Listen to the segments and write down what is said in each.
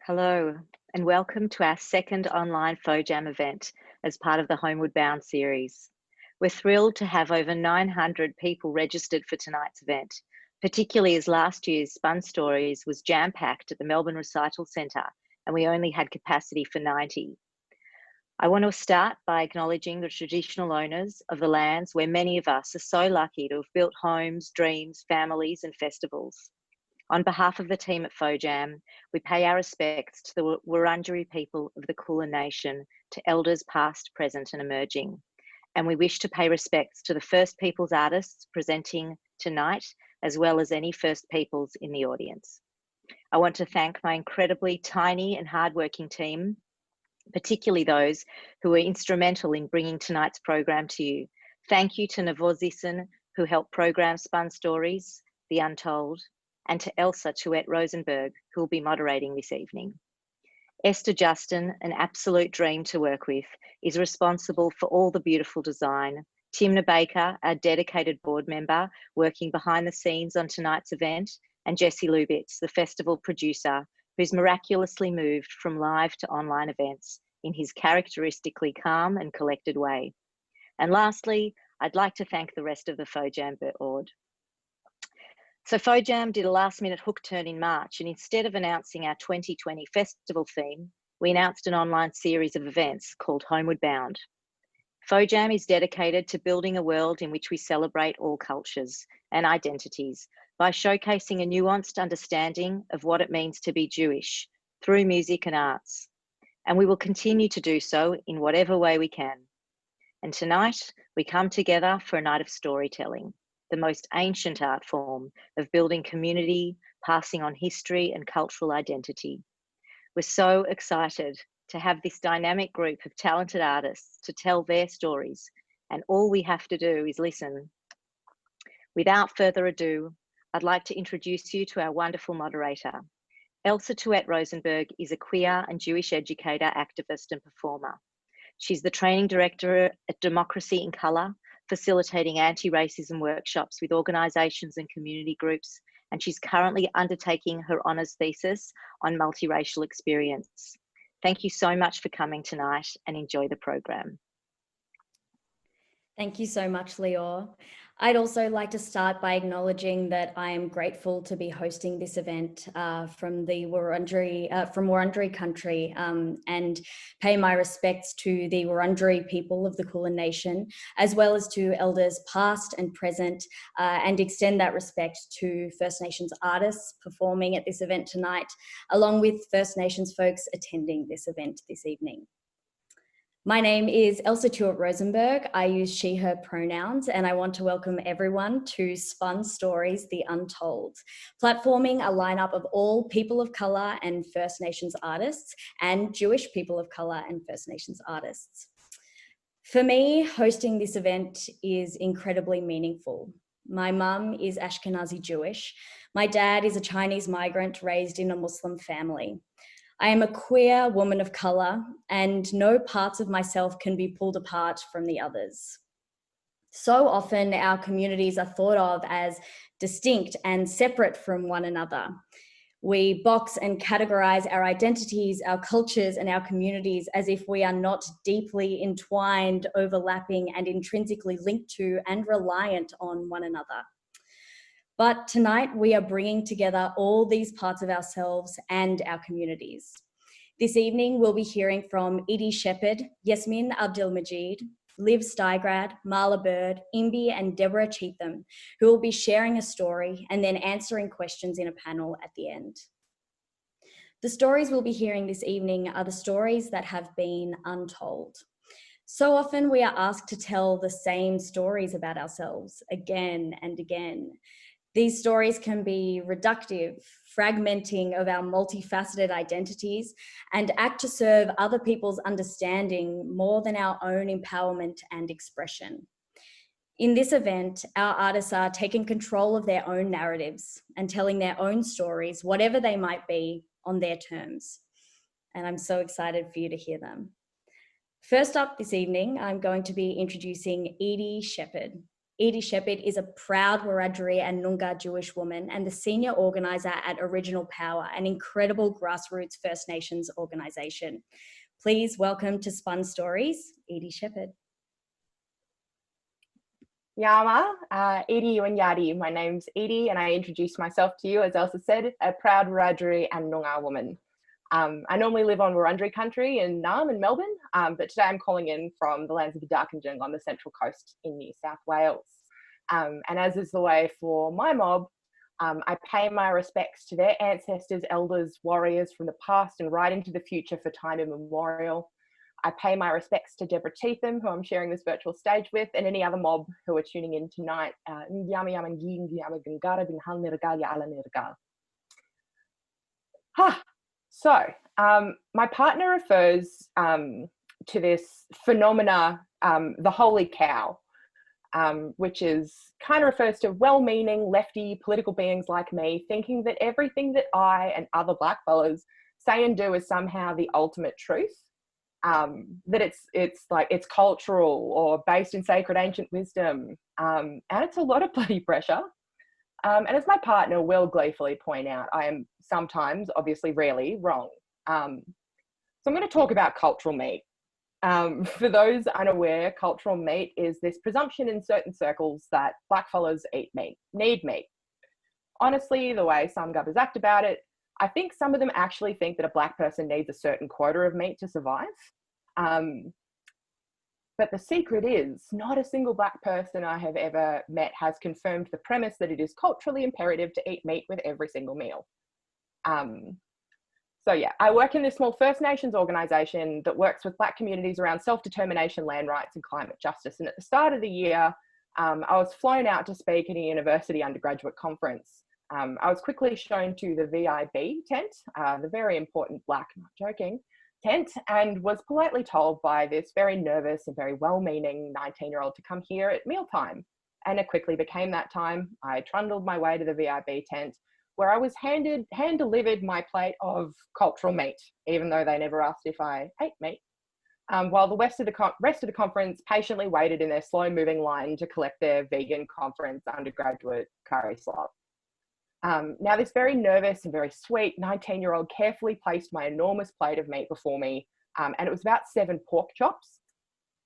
Hello, and welcome to our second online FOJAM event as part of the Homeward Bound series. We're thrilled to have over 900 people registered for tonight's event, particularly as last year's Spun Stories was jam-packed at the Melbourne Recital Centre and we only had capacity for 90. I want to start by acknowledging the traditional owners of the lands where many of us are so lucky to have built homes, dreams, families, and festivals. On behalf of the team at FOJAM, we pay our respects to the Wurundjeri people of the Kulin Nation, to elders past, present and emerging. And we wish to pay respects to the First Peoples artists presenting tonight, as well as any First Peoples in the audience. I want to thank my incredibly tiny and hardworking team, particularly those who were instrumental in bringing tonight's program to you. Thank you to Navozison, who helped program Spun Stories, the Untold, and to Elsa Tuet-Rosenberg, who will be moderating this evening. Esther Justin, an absolute dream to work with, is responsible for all the beautiful design. Timna Baker, our dedicated board member, working behind the scenes on tonight's event, and Jesse Lubitz, the festival producer, who's miraculously moved from live to online events in his characteristically calm and collected way. And lastly, I'd like to thank the rest of the FOJAM board. So FOJAM did a last minute hook turn in March, and instead of announcing our 2020 festival theme, we announced an online series of events called Homeward Bound. FOJAM is dedicated to building a world in which we celebrate all cultures and identities by showcasing a nuanced understanding of what it means to be Jewish through music and arts. And we will continue to do so in whatever way we can. And tonight, we come together for a night of storytelling, the most ancient art form of building community, passing on history and cultural identity. We're so excited to have this dynamic group of talented artists to tell their stories, and all we have to do is listen. Without further ado, I'd like to introduce you to our wonderful moderator. Elsa Tuet-Rosenberg is a queer and Jewish educator, activist and performer. She's the training director at Democracy in Colour, facilitating anti-racism workshops with organisations and community groups, and she's currently undertaking her honours thesis on multiracial experience. Thank you so much for coming tonight, and enjoy the program. Thank you so much, Lior. I'd also like to start by acknowledging that I am grateful to be hosting this event from Wurundjeri country, and pay my respects to the Wurundjeri people of the Kulin Nation, as well as to elders past and present, and extend that respect to First Nations artists performing at this event tonight, along with First Nations folks attending this event this evening. My name is Elsa Tuet-Rosenberg. I use she, her pronouns, and I want to welcome everyone to Spun Stories, the Untold, platforming a lineup of all people of colour and First Nations artists, and Jewish people of colour and First Nations artists. For me, hosting this event is incredibly meaningful. My mum is Ashkenazi Jewish. My dad is a Chinese migrant raised in a Muslim family. I am a queer woman of colour, and no parts of myself can be pulled apart from the others. So often our communities are thought of as distinct and separate from one another. We box and categorise our identities, our cultures and our communities as if we are not deeply entwined, overlapping and intrinsically linked to and reliant on one another. But tonight we are bringing together all these parts of ourselves and our communities. This evening we'll be hearing from Edie Shepherd, Yassmin Abdel-Magied, Liv Steigrad, Marla Bird, Imbi and Deborah Cheetham, who will be sharing a story and then answering questions in a panel at the end. The stories we'll be hearing this evening are the stories that have been untold. So often we are asked to tell the same stories about ourselves again and again. These stories can be reductive, fragmenting of our multifaceted identities, and act to serve other people's understanding more than our own empowerment and expression. In this event, our artists are taking control of their own narratives and telling their own stories, whatever they might be, on their terms. And I'm so excited for you to hear them. First up this evening, I'm going to be introducing Edie Shepherd. Edie Shepherd is a proud Wiradjuri and Noongar Jewish woman and the senior organiser at Original Power, an incredible grassroots First Nations organisation. Please welcome to Spun Stories, Edie Shepherd. Yama, Edie and Yadi. My name's Edie and I introduce myself to you, as Elsa said, a proud Wiradjuri and Noongar woman. I normally live on Wurundjeri country in Naarm in Melbourne, but today I'm calling in from the lands of the Darkinjung on the Central Coast in New South Wales. And as is the way for my mob, I pay my respects to their ancestors, elders, warriors from the past and right into the future for time immemorial. I pay my respects to Deborah Cheetham, who I'm sharing this virtual stage with, and any other mob who are tuning in tonight. So, my partner refers to this phenomena, the holy cow, which kind of refers to well-meaning lefty political beings like me thinking that everything that I and other blackfellas say and do is somehow the ultimate truth, that it's cultural or based in sacred ancient wisdom, and it's a lot of bloody pressure. And as my partner will gleefully point out, I am sometimes, obviously rarely, wrong. So I'm going to talk about cultural meat. For those unaware, cultural meat is this presumption in certain circles that blackfellas eat meat, need meat. Honestly, the way some gubbers act about it, I think some of them actually think that a black person needs a certain quota of meat to survive. But the secret is, not a single black person I have ever met has confirmed the premise that it is culturally imperative to eat meat with every single meal. So yeah, I work in this small First Nations organisation that works with black communities around self-determination, land rights and climate justice. And at the start of the year, I was flown out to speak at a university undergraduate conference. I was quickly shown to the VIB tent, the very important black, not joking, tent, and was politely told by this very nervous and very well-meaning 19-year-old to come here at mealtime. And it quickly became that time. I trundled my way to the VIB tent, where I was hand-delivered my plate of cultural meat, even though they never asked if I ate meat, while the rest of the conference patiently waited in their slow-moving line to collect their vegan conference undergraduate curry slot. Now, this very nervous and very sweet 19-year-old carefully placed my enormous plate of meat before me, and it was about 7 pork chops.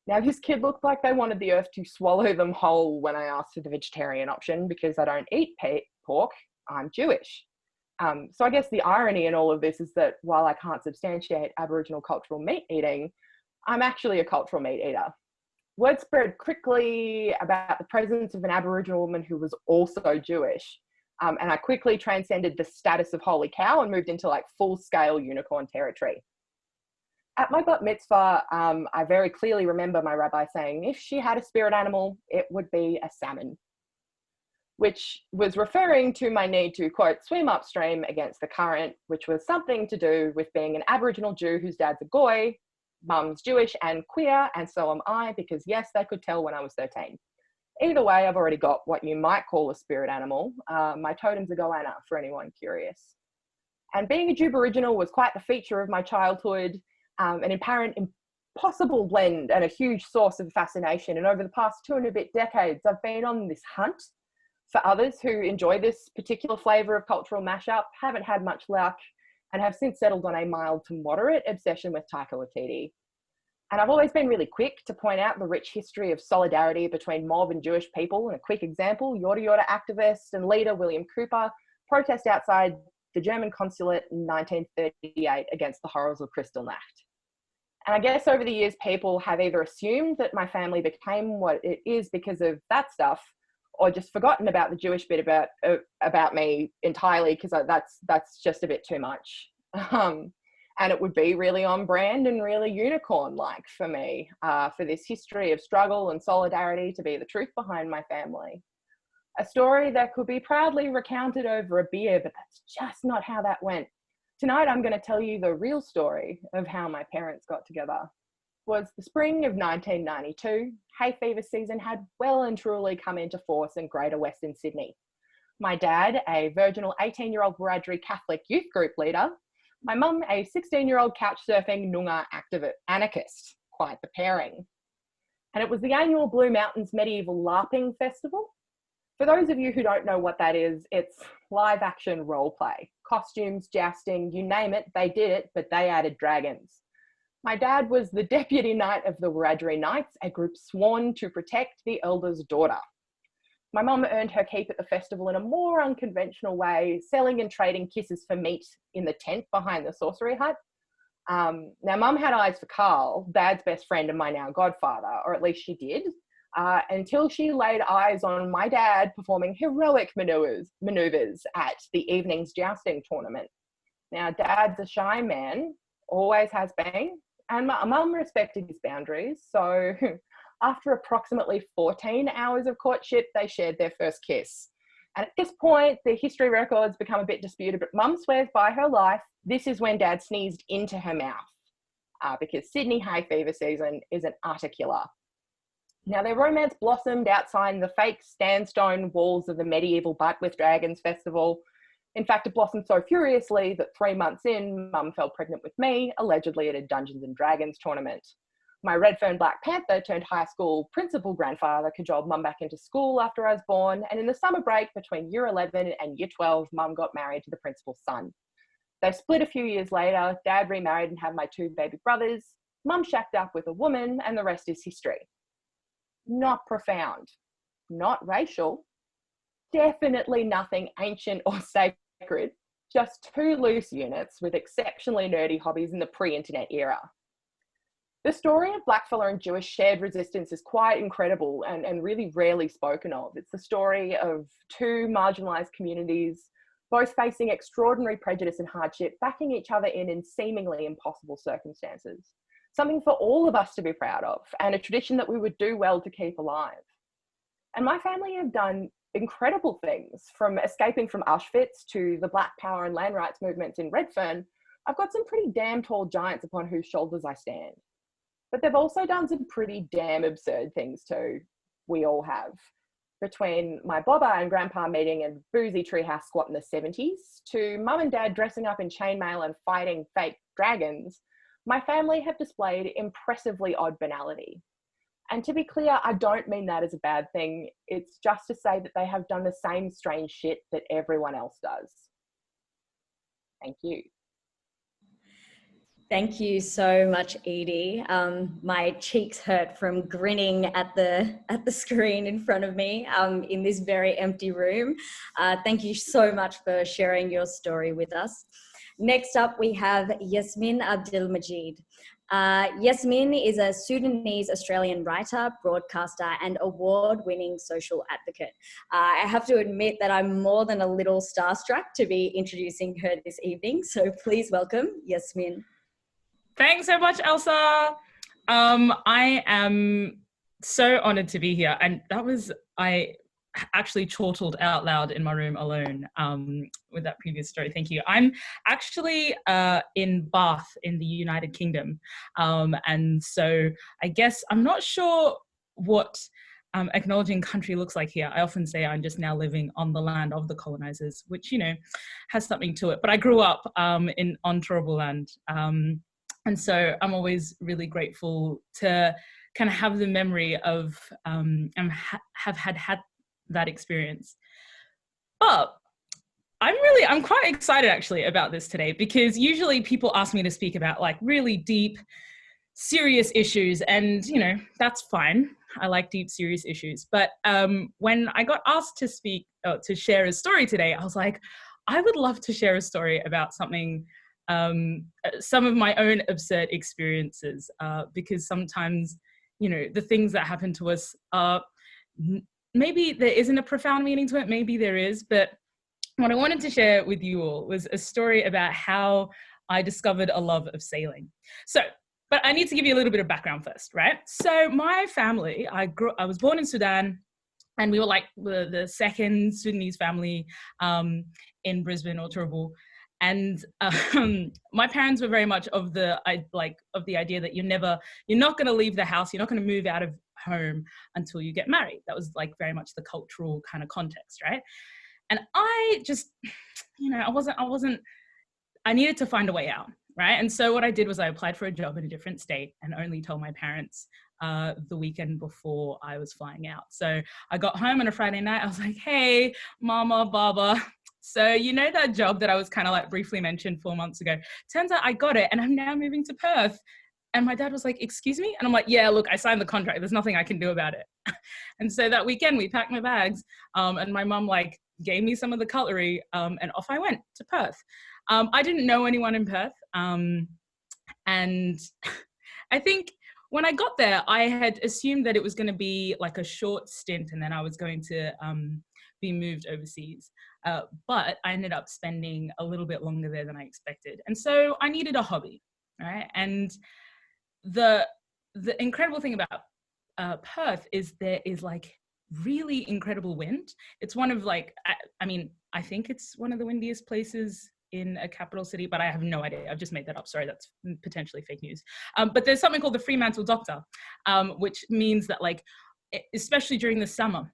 Now, this kid looked like they wanted the earth to swallow them whole when I asked for the vegetarian option because I don't eat pork, I'm Jewish. So I guess the irony in all of this is that while I can't substantiate Aboriginal cultural meat eating, I'm actually a cultural meat eater. Word spread quickly about the presence of an Aboriginal woman who was also Jewish. And I quickly transcended the status of holy cow and moved into like full-scale unicorn territory. At my bat mitzvah, I very clearly remember my rabbi saying, if she had a spirit animal, it would be a salmon, which was referring to my need to, quote, swim upstream against the current, which was something to do with being an Aboriginal Jew whose dad's a goy, mum's Jewish and queer, and so am I, because yes, they could tell when I was 13. Either way, I've already got what you might call a spirit animal. My totem's a goanna, for anyone curious. And being a Juboriginal was quite the feature of my childhood, an apparent impossible blend and a huge source of fascination. And over the past 2 and a bit decades, I've been on this hunt for others who enjoy this particular flavour of cultural mashup, haven't had much luck, and have since settled on a mild to moderate obsession with Taika Waititi. And I've always been really quick to point out the rich history of solidarity between mob and Jewish people. And a quick example, Yorta Yorta activist and leader William Cooper protest outside the German consulate in 1938 against the horrors of Kristallnacht. And I guess over the years, people have either assumed that my family became what it is because of that stuff, or just forgotten about the Jewish bit about me entirely, because that's just a bit too much. And it would be really on brand and really unicorn-like for me, for this history of struggle and solidarity to be the truth behind my family. A story that could be proudly recounted over a beer, but that's just not how that went. Tonight, I'm going to tell you the real story of how my parents got together. It was the spring of 1992. Hay fever season had well and truly come into force in Greater Western Sydney. My dad, a virginal 18-year-old Wiradjuri Catholic youth group leader, my mum, a 16-year-old couch surfing Noongar anarchist. Quite the pairing. And it was the annual Blue Mountains Medieval LARPing Festival. For those of you who don't know what that is, it's live action role play. Costumes, jousting, you name it, they did it, but they added dragons. My dad was the deputy knight of the Wiradjuri Knights, a group sworn to protect the elder's daughter. My mum earned her keep at the festival in a more unconventional way, selling and trading kisses for meat in the tent behind the sorcery hut. Now, mum had eyes for Carl, dad's best friend and my now godfather, or at least she did, until she laid eyes on my dad performing heroic maneuvers at the evening's jousting tournament. Now, dad's a shy man, always has been, and mum respected his boundaries. So after approximately 14 hours of courtship, they shared their first kiss. And at this point, the history records become a bit disputed, but mum swears by her life, this is when dad sneezed into her mouth, because Sydney hay fever season is an utter killer. Now, their romance blossomed outside the fake sandstone walls of the medieval But with Dragons festival. In fact, it blossomed so furiously that 3 months in, mum fell pregnant with me, allegedly at a Dungeons and Dragons tournament. My Redfern Black Panther turned high school principal grandfather cajoled mum back into school after I was born, and in the summer break between year 11 and year 12, mum got married to the principal's son. They split a few years later, dad remarried and had my 2 baby brothers, mum shacked up with a woman, and the rest is history. Not profound, not racial, definitely nothing ancient or sacred, just 2 loose units with exceptionally nerdy hobbies in the pre-internet era. The story of blackfella and Jewish shared resistance is quite incredible and really rarely spoken of. It's the story of 2 marginalised communities, both facing extraordinary prejudice and hardship, backing each other in seemingly impossible circumstances. Something for all of us to be proud of, and a tradition that we would do well to keep alive. And my family have done incredible things, from escaping from Auschwitz to the Black Power and land rights movements in Redfern. I've got some pretty damn tall giants upon whose shoulders I stand. But they've also done some pretty damn absurd things too. We all have. Between my bobber and grandpa meeting and boozy treehouse squat in the 70s, to mum and dad dressing up in chainmail and fighting fake dragons, my family have displayed impressively odd banality. And to be clear, I don't mean that as a bad thing. It's just to say that they have done the same strange shit that everyone else does. Thank you. Thank you so much, Edie. My cheeks hurt from grinning at the screen in front of me in this very empty room. Thank you so much for sharing your story with us. Next up, we have Yassmin Abdel-Magied. Yasmin is a Sudanese-Australian writer, broadcaster, and award-winning social advocate. I have to admit that I'm more than a little starstruck to be introducing her this evening, so please welcome Yasmin. Thanks so much, Elsa. I am so honored to be here. And I actually chortled out loud in my room alone with that previous story. Thank you. I'm actually in Bath in the United Kingdom. And so I guess I'm not sure what acknowledging country looks like here. I often say I'm just now living on the land of the colonizers, which, you know, has something to it. But I grew up on Turrbal land. And so I'm always really grateful to kind of have the memory of have had that experience. But I'm quite excited actually about this today, because usually people ask me to speak about like really deep, serious issues, and you know, that's fine. I like deep, serious issues. But when I got asked to speak, to share a story today, I was like, I would love to share a story about something, some of my own absurd experiences, because sometimes, you know, the things that happen to us are, maybe there isn't a profound meaning to it, maybe there is, but what I wanted to share with you all was a story about how I discovered a love of sailing. But I need to give you a little bit of background first, right? So my family, I was born in Sudan, and we were like the second Sudanese family in Brisbane or Turrbal. And my parents were very much of the idea that you're not going to leave the house, you're not going to move out of home until you get married. That was like very much the cultural kind of context, right? And I just, you know, I needed to find a way out, right? And so what I did was I applied for a job in a different state and only told my parents the weekend before I was flying out. So I got home on a Friday night. I was like, hey, Mama, Baba. So you know that job that I was kind of like briefly mentioned 4 months ago? Turns out I got it and I'm now moving to Perth. And my dad was like, excuse me? And I'm like, yeah, look, I signed the contract. There's nothing I can do about it. And so that weekend we packed my bags and my mum like gave me some of the cutlery and off I went to Perth. I didn't know anyone in Perth. And I think when I got there, I had assumed that it was going to be like a short stint and then I was going to be moved overseas. But I ended up spending a little bit longer there than I expected. And so I needed a hobby, right? And the incredible thing about Perth is there is like really incredible wind. It's one of like, I mean, I think it's one of the windiest places in a capital city, but I have no idea. I've just made that up. Sorry, that's potentially fake news. But there's something called the Fremantle Doctor, which means that like, especially during the summer,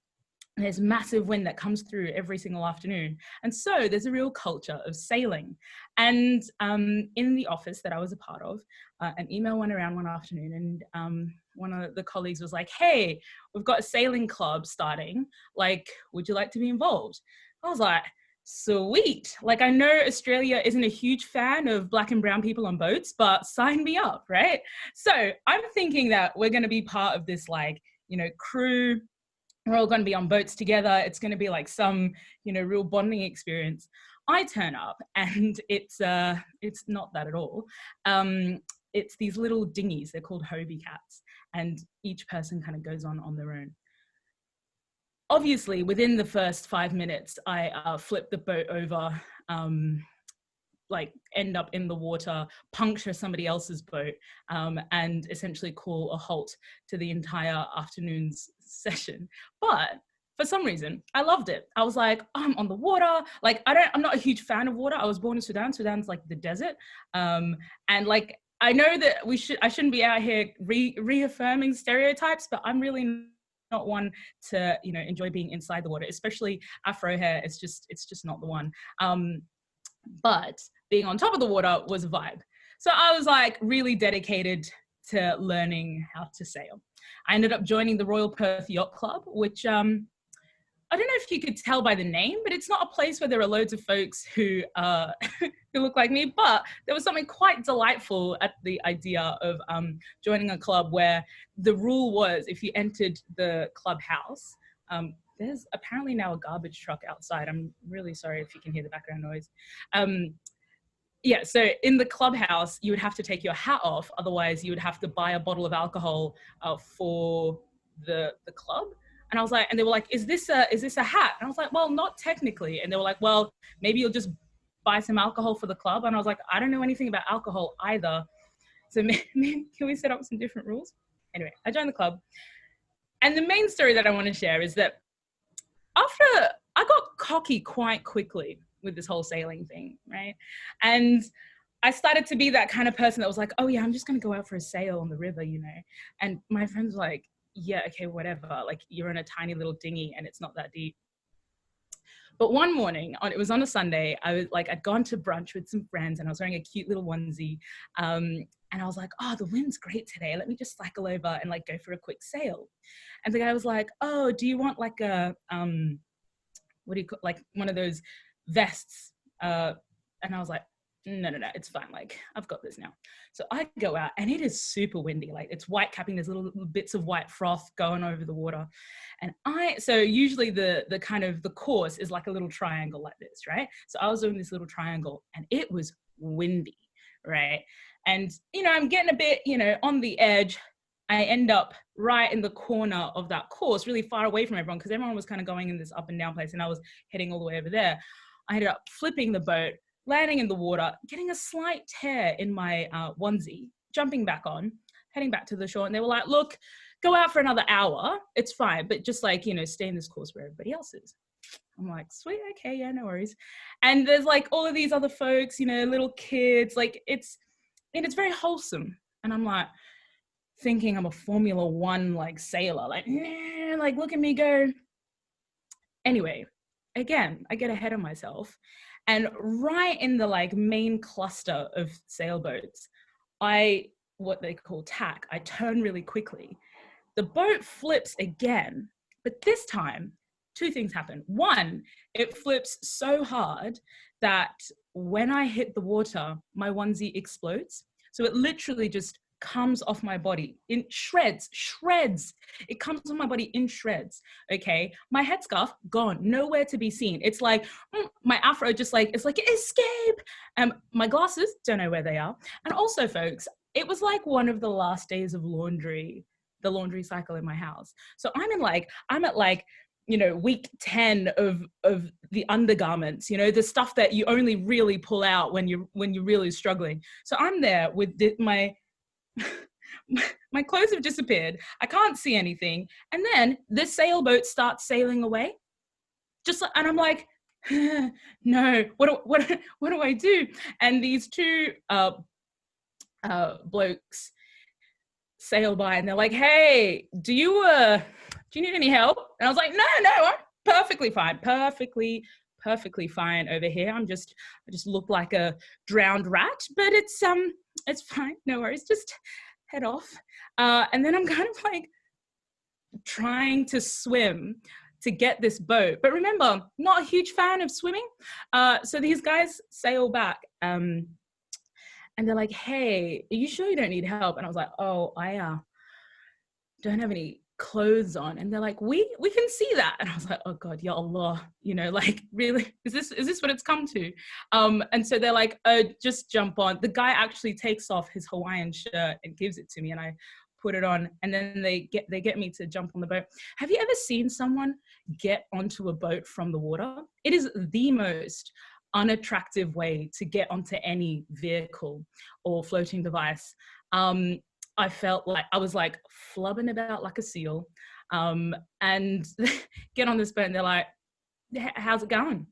there's massive wind that comes through every single afternoon. And so there's a real culture of sailing. And in the office that I was a part of, an email went around one afternoon and one of the colleagues was like, hey, we've got a sailing club starting. Like, would you like to be involved? I was like, sweet. Like, I know Australia isn't a huge fan of Black and brown people on boats, but sign me up, right? So I'm thinking that we're going to be part of this, like, you know, crew. We're all going to be on boats together. It's going to be like some, you know, real bonding experience. I turn up and it's not that at all. It's these little dinghies. They're called Hobie cats, and each person kind of goes on their own. Obviously, within the first 5 minutes, I flip the boat over, like end up in the water, puncture somebody else's boat, and essentially call a halt to the entire afternoon's session. But for some reason, I loved it. I was like, oh, I'm on the water. Like, I'm not a huge fan of water. I was born in Sudan. Sudan's like the desert. And like, I know that I shouldn't be out here reaffirming stereotypes, but I'm really not one to, you know, enjoy being inside the water, especially Afro hair. It's just not the one. But being on top of the water was a vibe. So I was like really dedicated to learning how to sail. I ended up joining the Royal Perth Yacht Club, which I don't know if you could tell by the name, but it's not a place where there are loads of folks who who look like me, but there was something quite delightful at the idea of joining a club where the rule was if you entered the clubhouse, there's apparently now a garbage truck outside. I'm really sorry if you can hear the background noise. Yeah, so in the clubhouse, you would have to take your hat off. Otherwise, you would have to buy a bottle of alcohol for the club. And I was like, and they were like, is this a hat? And I was like, well, not technically. And they were like, well, maybe you'll just buy some alcohol for the club. And I was like, I don't know anything about alcohol either. So maybe can we set up some different rules? Anyway, I joined the club. And the main story that I want to share is that after I got cocky quite quickly with this whole sailing thing, right? And I started to be that kind of person that was like, oh yeah, I'm just going to go out for a sail on the river, you know? And my friends were like, yeah, okay, whatever. Like, you're in a tiny little dinghy and it's not that deep. But one morning, it was on a Sunday, I'd gone to brunch with some friends and I was wearing a cute little onesie. And I was like, oh, the wind's great today. Let me just cycle over and like go for a quick sail. And the guy was like, oh, do you want like a, what do you call, like one of those vests? And I was like, no, it's fine. Like, I've got this now. So I go out and it is super windy. Like, it's white capping. There's little bits of white froth going over the water. And so usually the kind of the course is like a little triangle like this, right? So I was doing this little triangle and it was windy, right? And, you know, I'm getting a bit, you know, on the edge. I end up right in the corner of that course, really far away from everyone, because everyone was kind of going in this up and down place and I was heading all the way over there. I ended up flipping the boat, landing in the water, getting a slight tear in my onesie, jumping back on, heading back to the shore. And they were like, look, go out for another hour. It's fine. But just like, you know, stay in this course where everybody else is. I'm like, sweet. Okay. Yeah, no worries. And there's like all of these other folks, you know, little kids, like it's very wholesome. And I'm like thinking I'm a Formula One, like sailor, like, nah, like look at me go. Anyway, again, I get ahead of myself. And right in the like main cluster of sailboats, what they call tack, I turn really quickly The boat flips again, but this time, two things happen. One, it flips so hard that when I hit the water, my onesie explodes. So it literally just comes off my body in shreds. It comes off my body in shreds. Okay, my headscarf gone, nowhere to be seen. It's like my afro just like, it's like escape. My glasses, don't know where they are. And also, folks, it was like one of the last days of the laundry cycle in my house. So I'm at like, week 10 of the undergarments, the stuff that you only really pull out when you're really struggling. So I'm there with my clothes have disappeared. I can't see anything. And then the sailboat starts sailing away. And I'm like, no, what do I do? And these two blokes sail by and they're like, hey, do you need any help? And I was like, no, I'm perfectly fine over here. I just look like a drowned rat, but it's fine, no worries, just head off. And then I'm kind of like trying to swim to get this boat. But remember, not a huge fan of swimming. So these guys sail back and they're like, hey, are you sure you don't need help? And I was like, oh, I don't have any clothes on. And they're like, we can see that. And I was like, oh God, ya Allah, like, really, is this what it's come to? And so they're like, just jump on. The guy actually takes off his Hawaiian shirt and gives it to me, and I put it on, and then they get me to jump on the boat. Have you ever seen someone get onto a boat from the water? It is the most unattractive way to get onto any vehicle or floating device. I felt like I was like flubbing about like a seal, and get on this boat and they're like, how's it going?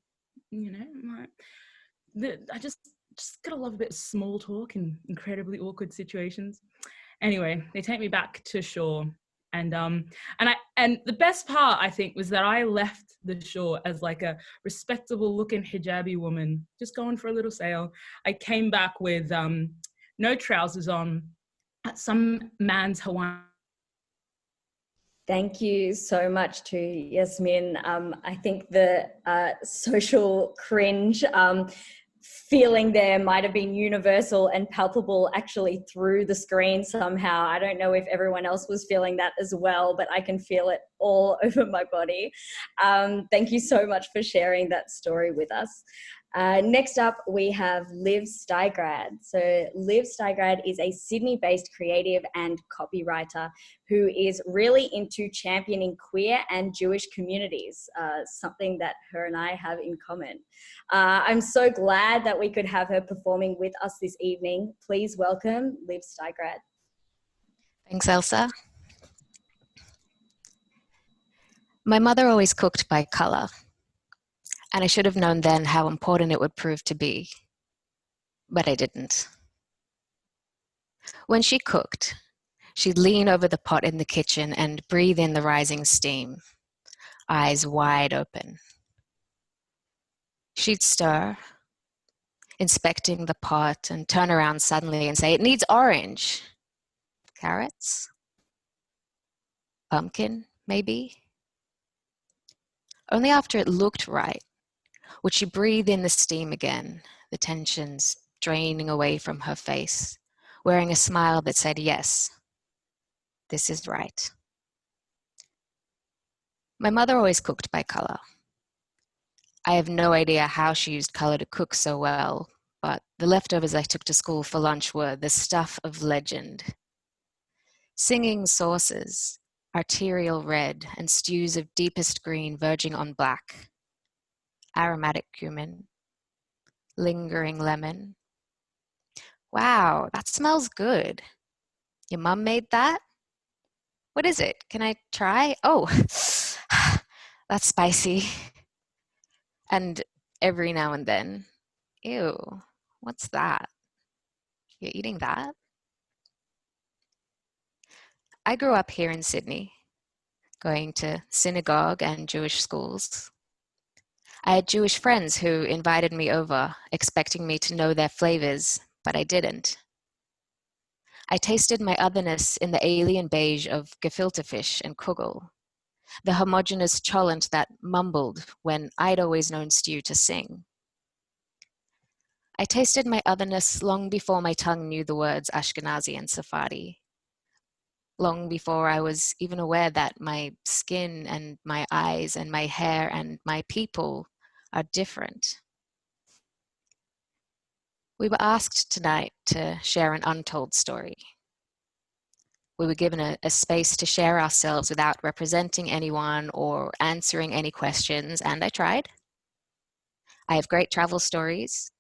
I'm like, I just gotta love a bit of small talk in incredibly awkward situations. Anyway, they take me back to shore, and the best part, I think, was that I left the shore as like a respectable looking hijabi woman, just going for a little sail. I came back with no trousers on, some man's Hawaiian. Thank you so much to Yasmin. I think the social cringe feeling there might have been universal and palpable actually through the screen somehow. I don't know if everyone else was feeling that as well, but I can feel it all over my body. Thank you so much for sharing that story with us. Next up, we have Liv Steigrad. So Liv Steigrad is a Sydney-based creative and copywriter who is really into championing queer and Jewish communities, something that her and I have in common. I'm so glad that we could have her performing with us this evening. Please welcome Liv Steigrad. Thanks, Elsa. My mother always cooked by colour. And I should have known then how important it would prove to be, but I didn't. When she cooked, she'd lean over the pot in the kitchen and breathe in the rising steam, eyes wide open. She'd stir, inspecting the pot, and turn around suddenly and say, "It needs orange." Carrots? Pumpkin, maybe? Only after it looked right would she breathe in the steam again, the tensions draining away from her face, wearing a smile that said, "Yes, this is right." My mother always cooked by color. I have no idea how she used color to cook so well, but the leftovers I took to school for lunch were the stuff of legend. Singing sauces, arterial red, and stews of deepest green verging on black. Aromatic cumin, lingering lemon. Wow, that smells good. Your mum made that? What is it? Can I try? Oh, that's spicy. And every now and then, ew, what's that? You're eating that? I grew up here in Sydney, going to synagogue and Jewish schools. I had Jewish friends who invited me over, expecting me to know their flavors, but I didn't. I tasted my otherness in the alien beige of gefilte fish and kugel, the homogeneous cholent that mumbled when I'd always known stew to sing. I tasted my otherness long before my tongue knew the words Ashkenazi and Sephardi, long before I was even aware that my skin and my eyes and my hair and my people are different. We were asked tonight to share an untold story. We were given a space to share ourselves without representing anyone or answering any questions, and I tried. I have great travel stories,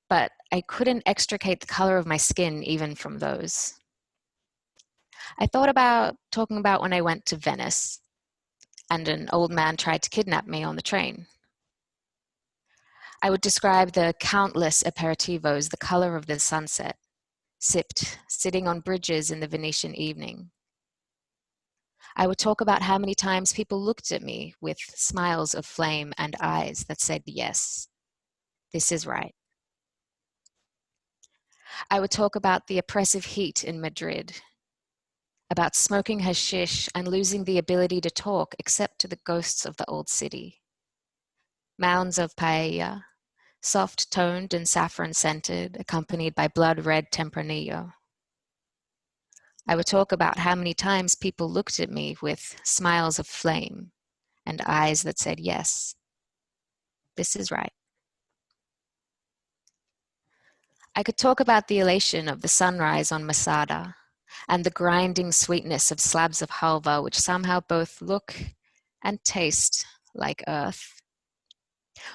but I couldn't extricate the color of my skin even from those. I thought about talking about when I went to Venice and an old man tried to kidnap me on the train. I would describe the countless aperitivos, the color of the sunset, sipped, sitting on bridges in the Venetian evening. I would talk about how many times people looked at me with smiles of flame and eyes that said, yes, this is right. I would talk about the oppressive heat in Madrid, about smoking hashish and losing the ability to talk except to the ghosts of the old city. Mounds of paella, soft-toned and saffron-scented, accompanied by blood-red tempranillo. I would talk about how many times people looked at me with smiles of flame and eyes that said, yes, this is right. I could talk about the elation of the sunrise on Masada and the grinding sweetness of slabs of halva which somehow both look and taste like earth.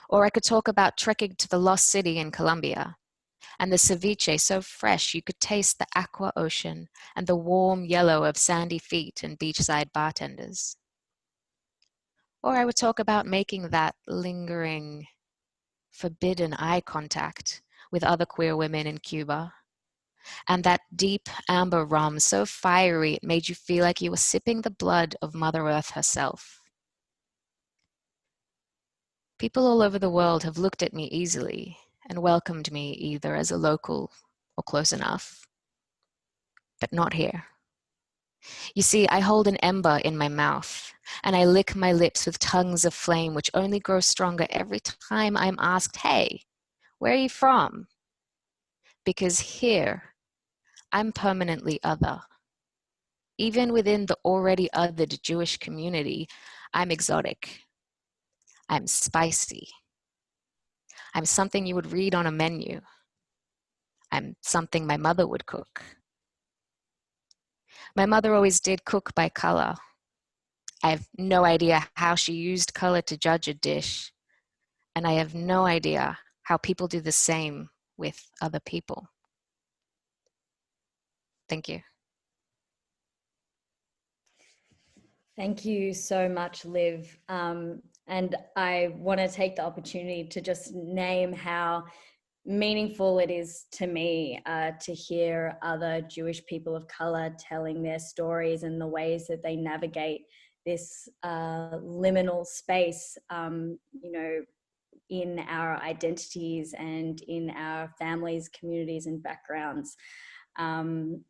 Or I could talk about trekking to the lost city in Colombia and the ceviche so fresh you could taste the aqua ocean and the warm yellow of sandy feet and beachside bartenders. Or I would talk about making that lingering, forbidden eye contact with other queer women in Cuba, and that deep amber rum so fiery it made you feel like you were sipping the blood of Mother Earth herself. People all over the world have looked at me easily and welcomed me either as a local or close enough, but not here. You see, I hold an ember in my mouth, and I lick my lips with tongues of flame which only grow stronger every time I'm asked, hey, where are you from? Because here, I'm permanently other. Even within the already othered Jewish community, I'm exotic. I'm spicy. I'm something you would read on a menu. I'm something my mother would cook. My mother always did cook by color. I have no idea how she used color to judge a dish, and I have no idea how people do the same with other people. Thank you. Thank you so much, Liv. And I want to take the opportunity to just name how meaningful it is to me to hear other Jewish people of color telling their stories and the ways that they navigate this liminal space, in our identities and in our families, communities, and backgrounds. And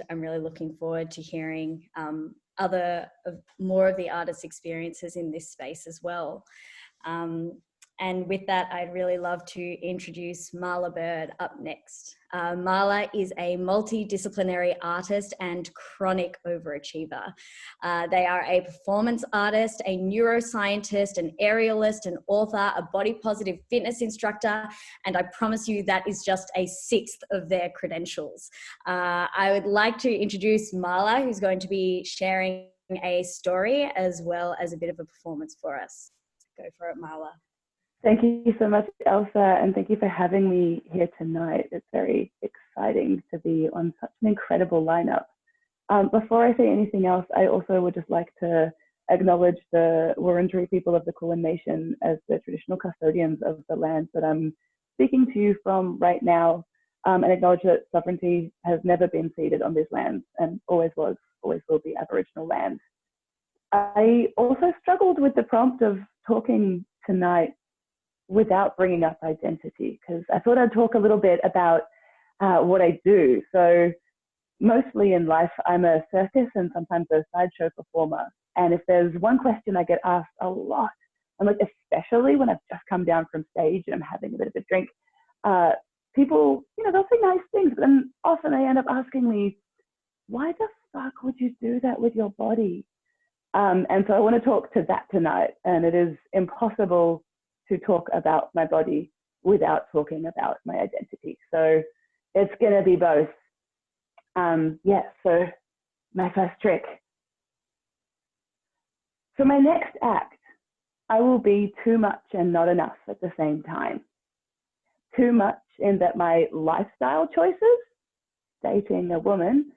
I'm really looking forward to hearing more of the artists' experiences in this space as well. And with that, I'd really love to introduce Marla Bird up next. Marla is a multidisciplinary artist and chronic overachiever. They are a performance artist, a neuroscientist, an aerialist, an author, a body positive fitness instructor, and I promise you that is just a sixth of their credentials. I would like to introduce Marla, who's going to be sharing a story as well as a bit of a performance for us. Go for it, Marla. Thank you so much, Elsa, and thank you for having me here tonight. It's very exciting to be on such an incredible lineup. Before I say anything else, I also would just like to acknowledge the Wurundjeri people of the Kulin Nation as the traditional custodians of the land that I'm speaking to you from right now, and acknowledge that sovereignty has never been ceded on these lands and always was, always will be Aboriginal land. I also struggled with the prompt of talking tonight without bringing up identity, because I thought I'd talk a little bit about what I do. So mostly in life, I'm a circus and sometimes a sideshow performer. And if there's one question I get asked a lot, and like especially when I've just come down from stage and I'm having a bit of a drink, people, you know, they'll say nice things, but then often they end up asking me, why the fuck would you do that with your body? And so I want to talk to that tonight. And it is impossible to talk about my body without talking about my identity. So it's going to be both. Yeah, so my first trick. For my next act, I will be too much and not enough at the same time. Too much in that my lifestyle choices, dating a woman,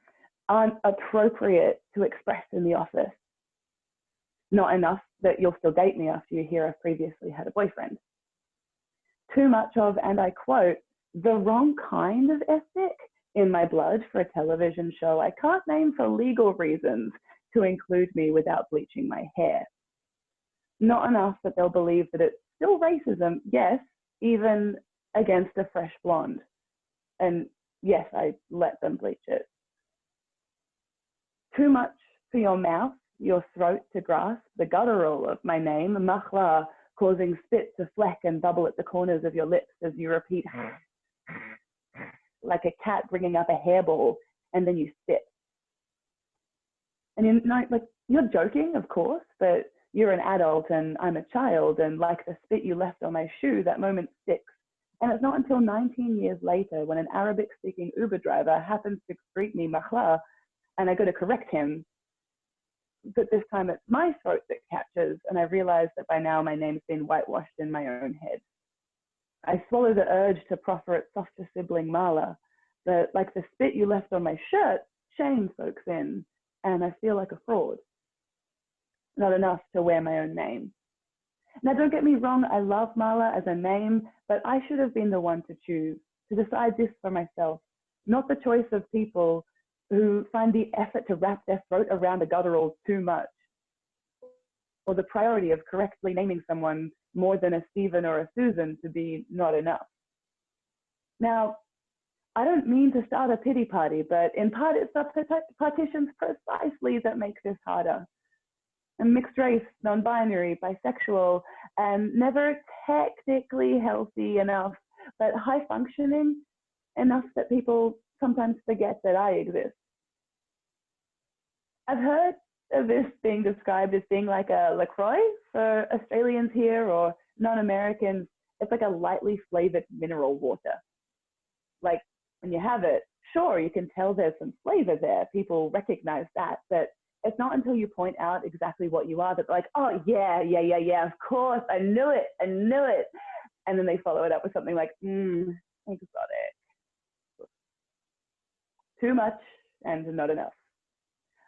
aren't appropriate to express in the office. Not enough that you'll still date me after you hear I've previously had a boyfriend. Too much of, and I quote, the wrong kind of ethic in my blood for a television show I can't name for legal reasons to include me without bleaching my hair. Not enough that they'll believe that it's still racism, yes, even against a fresh blonde. And yes, I let them bleach it. Too much for your mouth, your throat to grasp the guttural of my name, Mahla, causing spit to fleck and bubble at the corners of your lips as you repeat, like a cat bringing up a hairball, and then you spit. And you know, like, you're joking, of course, but you're an adult and I'm a child, and like the spit you left on my shoe, that moment sticks. And it's not until 19 years later when an Arabic-speaking Uber driver happens to greet me, Mahla, and I go to correct him, but this time it's my throat that catches, and I realize that by now my name's been whitewashed in my own head. I swallow the urge to proffer its softer sibling Marla, but like the spit you left on my shirt, shame soaks in, and I feel like a fraud. Not enough to wear my own name. Now, don't get me wrong, I love Marla as a name, but I should have been the one to choose, to decide this for myself, not the choice of people who find the effort to wrap their throat around a guttural too much, or the priority of correctly naming someone more than a Stephen or a Susan to be not enough. Now, I don't mean to start a pity party, but in part it's the partitions precisely that make this harder. I'm mixed race, non-binary, bisexual, and never technically healthy enough, but high functioning enough that people sometimes forget that I exist. I've heard of this being described as being like a LaCroix for Australians here, or non-Americans. It's like a lightly flavored mineral water. Like when you have it, sure, you can tell there's some flavor there. People recognize that, but it's not until you point out exactly what you are that they're like, oh yeah, of course, I knew it. And then they follow it up with something like, exotic. Too much and not enough.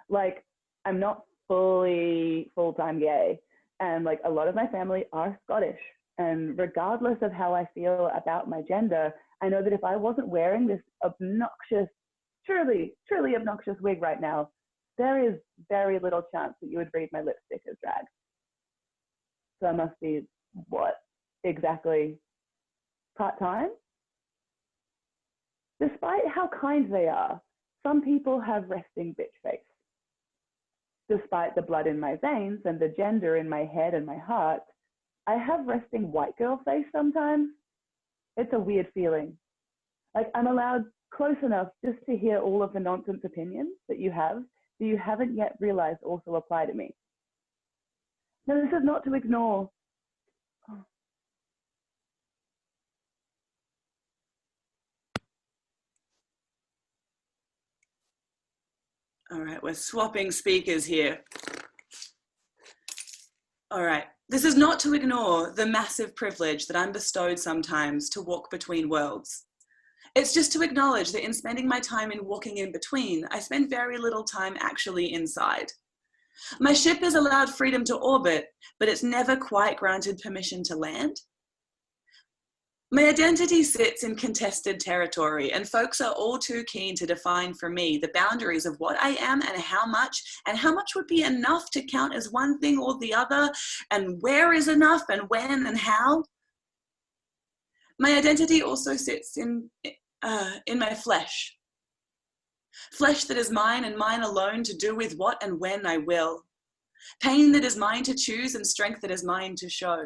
Like, I'm not fully full-time gay, and like a lot of my family are Scottish, and regardless of how I feel about my gender, I know that if I wasn't wearing this obnoxious, truly obnoxious wig right now, there is very little chance that you would read my lipstick as drag. So I must be, what, exactly part-time? Despite how kind they are, some people have resting bitch face. Despite the blood in my veins and the gender in my head and my heart, I have resting white girl face sometimes. It's a weird feeling. Like, I'm allowed close enough just to hear all of the nonsense opinions that you haven't yet realized also apply to me. Now, this is not to ignore. All right, we're swapping speakers here. All right, this is not to ignore the massive privilege that I'm bestowed sometimes to walk between worlds. It's just to acknowledge that in spending my time in walking in between, I spend very little time actually inside. My ship is allowed freedom to orbit, but it's never quite granted permission to land. My identity sits in contested territory, and folks are all too keen to define for me the boundaries of what I am and how much would be enough to count as one thing or the other, and where is enough and when and how. My identity also sits in in my flesh. Flesh that is mine and mine alone to do with what and when I will. Pain that is mine to choose and strength that is mine to show.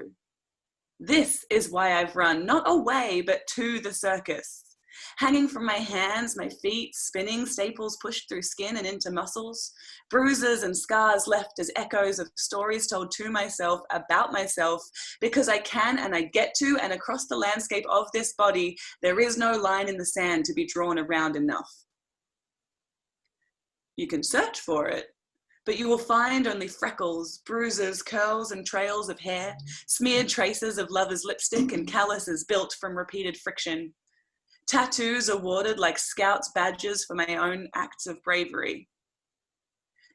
This is why I've run, not away, but to the circus. Hanging from my hands, my feet, spinning, staples pushed through skin and into muscles, bruises and scars left as echoes of stories told to myself about myself, because I can and I get to, and across the landscape of this body, there is no line in the sand to be drawn around enough. You can search for it, but you will find only freckles, bruises, curls and trails of hair, smeared traces of lover's lipstick and calluses built from repeated friction. Tattoos awarded like Scouts badges for my own acts of bravery.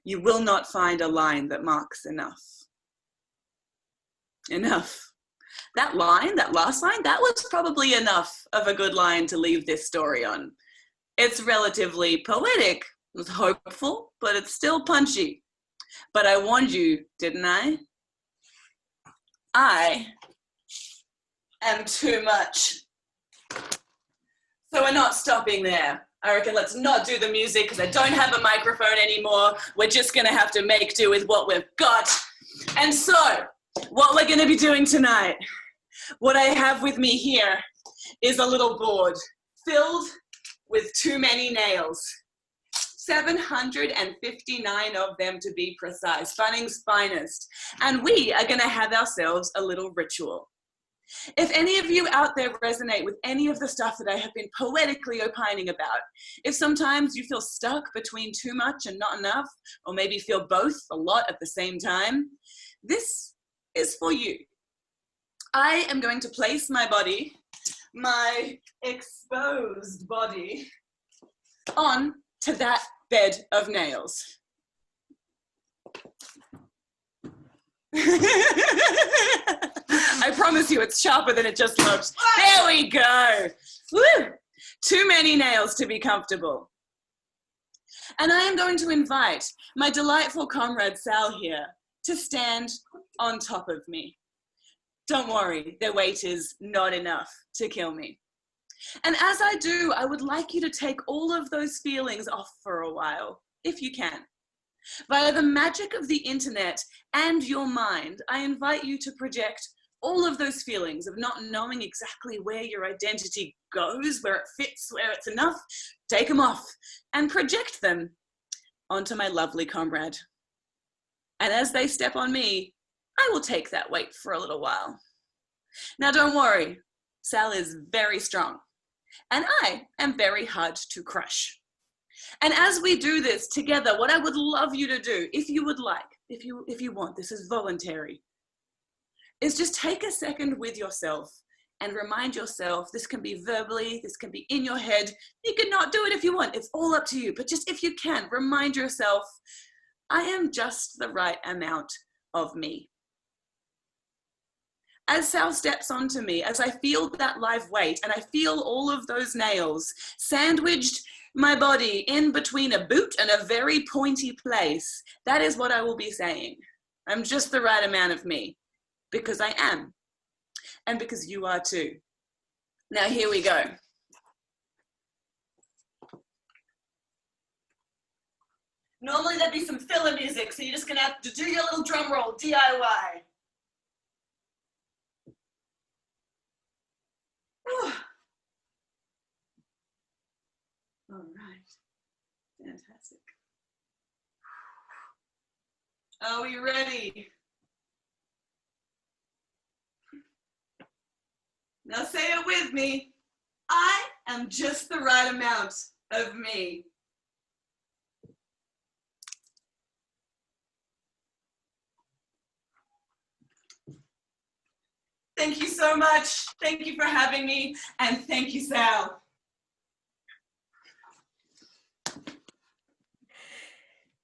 You will not find a line that marks enough. Enough. That line, that last line, that was probably enough of a good line to leave this story on. It's relatively poetic, it was hopeful, but it's still punchy. But I warned you, didn't I? I am too much. So we're not stopping there. I reckon let's not do the music because I don't have a microphone anymore. We're just gonna have to make do with what we've got. And so, what we're gonna be doing tonight, what I have with me here is a little board filled with too many nails. 759 of them to be precise, Bunnings' finest. And we are gonna have ourselves a little ritual. If any of you out there resonate with any of the stuff that I have been poetically opining about, if sometimes you feel stuck between too much and not enough, or maybe feel both a lot at the same time, this is for you. I am going to place my body, my exposed body, on to that bed of nails. I promise you it's sharper than it just looks. There we go. Woo! Too many nails to be comfortable. And I am going to invite my delightful comrade Sal here to stand on top of me. Don't worry, their weight is not enough to kill me. And as I do, I would like you to take all of those feelings off for a while, if you can. Via the magic of the internet and your mind, I invite you to project all of those feelings of not knowing exactly where your identity goes, where it fits, where it's enough. Take them off and project them onto my lovely comrade. And as they step on me, I will take that weight for a little while. Now don't worry, Sal is very strong and I am very hard to crush. And as we do this together, what I would love you to do, if you would like, if you want, this is voluntary, is just take a second with yourself and remind yourself, this can be verbally, this can be in your head. You can not do it if you want, it's all up to you. But just if you can, remind yourself, I am just the right amount of me. As Sal steps onto me, as I feel that live weight and I feel all of those nails sandwiched my body in between a boot and a very pointy place, that is what I will be saying. I'm just the right amount of me, because I am, and because you are too. Now here we go. Normally there'd be some filler music, so you're just gonna have to do your little drum roll, DIY. All right, fantastic. Are we ready? Now say it with me. I am just the right amount of me. Thank you so much. Thank you for having me, and thank you, Sal.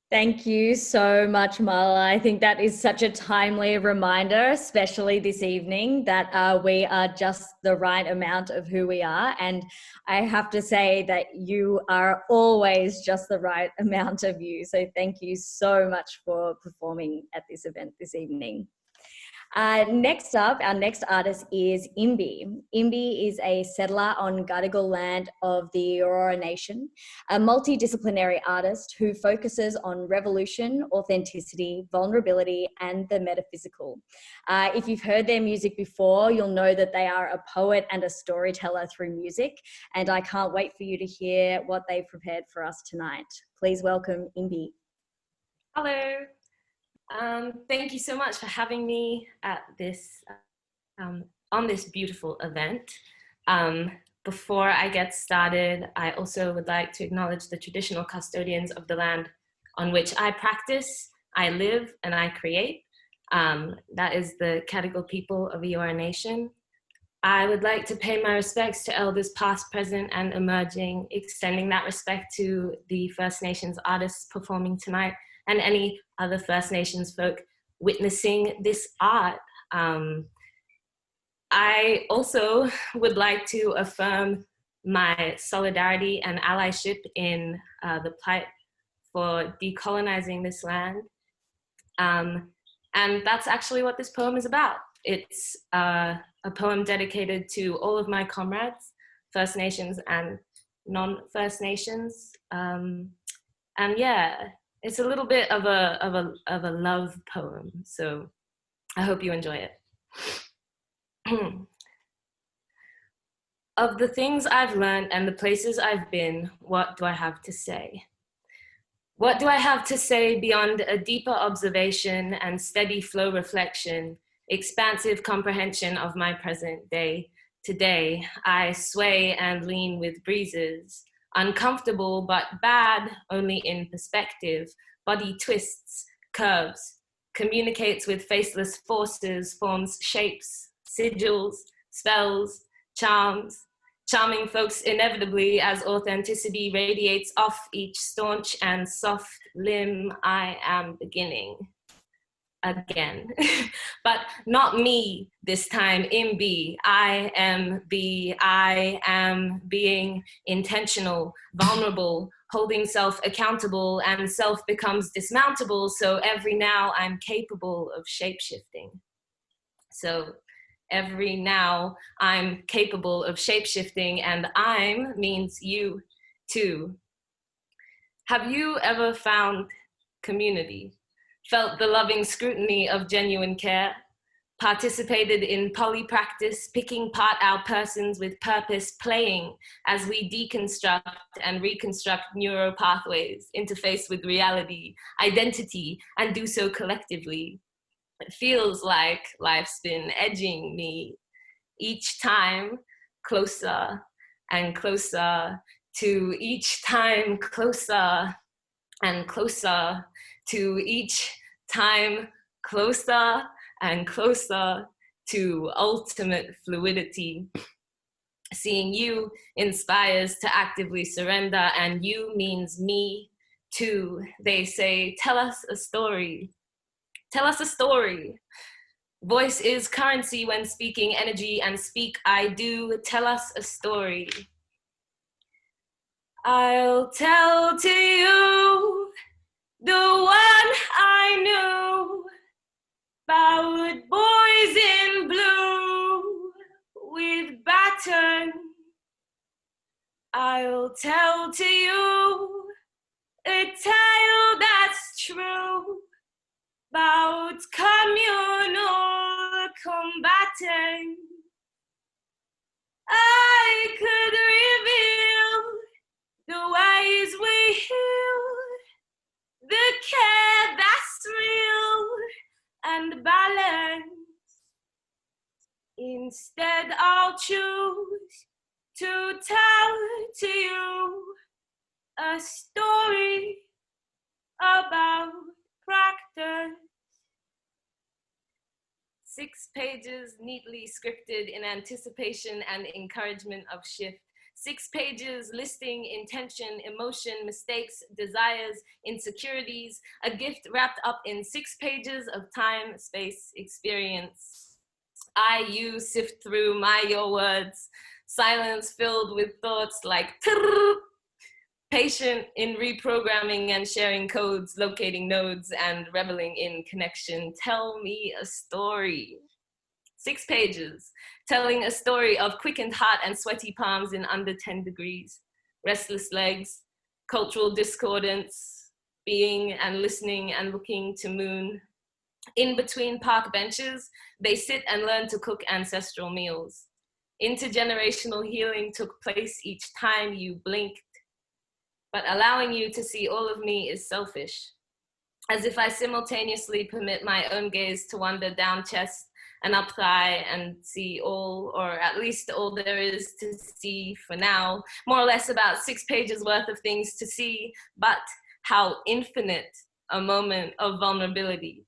Thank you so much, Marla. I think that is such a timely reminder, especially this evening, that we are just the right amount of who we are. And I have to say that you are always just the right amount of you. So thank you so much for performing at this event this evening. Next up, our next artist is Imbi. Imbi is a settler on Gadigal land of the Eora Nation, a multidisciplinary artist who focuses on revolution, authenticity, vulnerability, and the metaphysical. If you've heard their music before, you'll know that they are a poet and a storyteller through music, and I can't wait for you to hear what they've prepared for us tonight. Please welcome Imbi. Hello. Thank you so much for having me at this, on this beautiful event. Before I get started, I also would like to acknowledge the traditional custodians of the land on which I practice, I live, and I create. That is the Gadigal people of the Eora Nation. I would like to pay my respects to elders past, present, and emerging, extending that respect to the First Nations artists performing tonight and any other First Nations folk witnessing this art. I also would like to affirm my solidarity and allyship in the plight for decolonizing this land. And that's actually what this poem is about. It's a poem dedicated to all of my comrades, First Nations and non-First Nations. And yeah, it's a little bit of a love poem, so I hope you enjoy it. Of the things I've learned and the places I've been, what do I have to say? What do I have to say beyond a deeper observation and steady flow reflection, expansive comprehension of my present day? Today, I sway and lean with breezes, uncomfortable but bad only in perspective, body twists, curves, communicates with faceless forces, forms shapes, sigils, spells, charms, charming folks inevitably as authenticity radiates off each staunch and soft limb. I am beginning again, but not me this time, Imbi. I am being intentional, vulnerable, holding self accountable, and self becomes dismountable, so every now I'm capable of shape-shifting. So every now I'm capable of shape-shifting, and I'm means you too. Have you ever found community? Felt the loving scrutiny of genuine care, participated in poly practice, picking part our persons with purpose, playing as we deconstruct and reconstruct neuro pathways, interface with reality, identity, and do so collectively. It feels like life's been edging me each time closer and closer to each time closer and closer to each time closer and closer to ultimate fluidity. Seeing you inspires to actively surrender, and you means me too. They say, tell us a story. Tell us a story. Voice is currency when speaking energy, and speak I do. Tell us a story. I'll tell to you the one I knew about boys in blue with baton. I'll tell to you a tale that's true about communal combating. I could reveal the ways we heal, the care that's real and balance. Instead, I'll choose to tell to you a story about practice. 6 pages neatly scripted in anticipation and encouragement of shift. 6 pages listing intention, emotion, mistakes, desires, insecurities, a gift wrapped up in 6 pages of time, space, experience. You sift through your words, silence filled with thoughts like patient in reprogramming and sharing codes, locating nodes, and reveling in connection. Tell me a story. 6 pages, telling a story of quickened heart and sweaty palms in under 10 degrees, restless legs, cultural discordance, being and listening and looking to moon. In between park benches, they sit and learn to cook ancestral meals. Intergenerational healing took place each time you blinked, but allowing you to see all of me is selfish. As if I simultaneously permit my own gaze to wander down chest and up thigh and see all, or at least all there is to see for now, more or less about 6 pages worth of things to see, but how infinite a moment of vulnerability.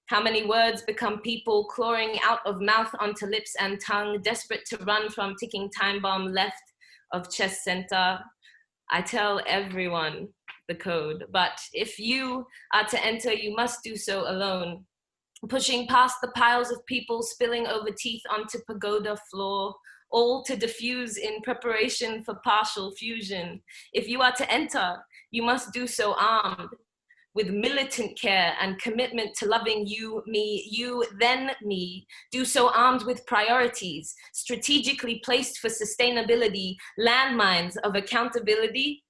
How many words become people clawing out of mouth onto lips and tongue, desperate to run from ticking time bomb left of chest center. I tell everyone the code, but if you are to enter, you must do so alone. Pushing past the piles of people spilling over teeth onto pagoda floor, all to diffuse in preparation for partial fusion. If you are to enter, you must do so armed, with militant care and commitment to loving you, me, you, then me. Do so armed with priorities, strategically placed for sustainability, landmines of accountability.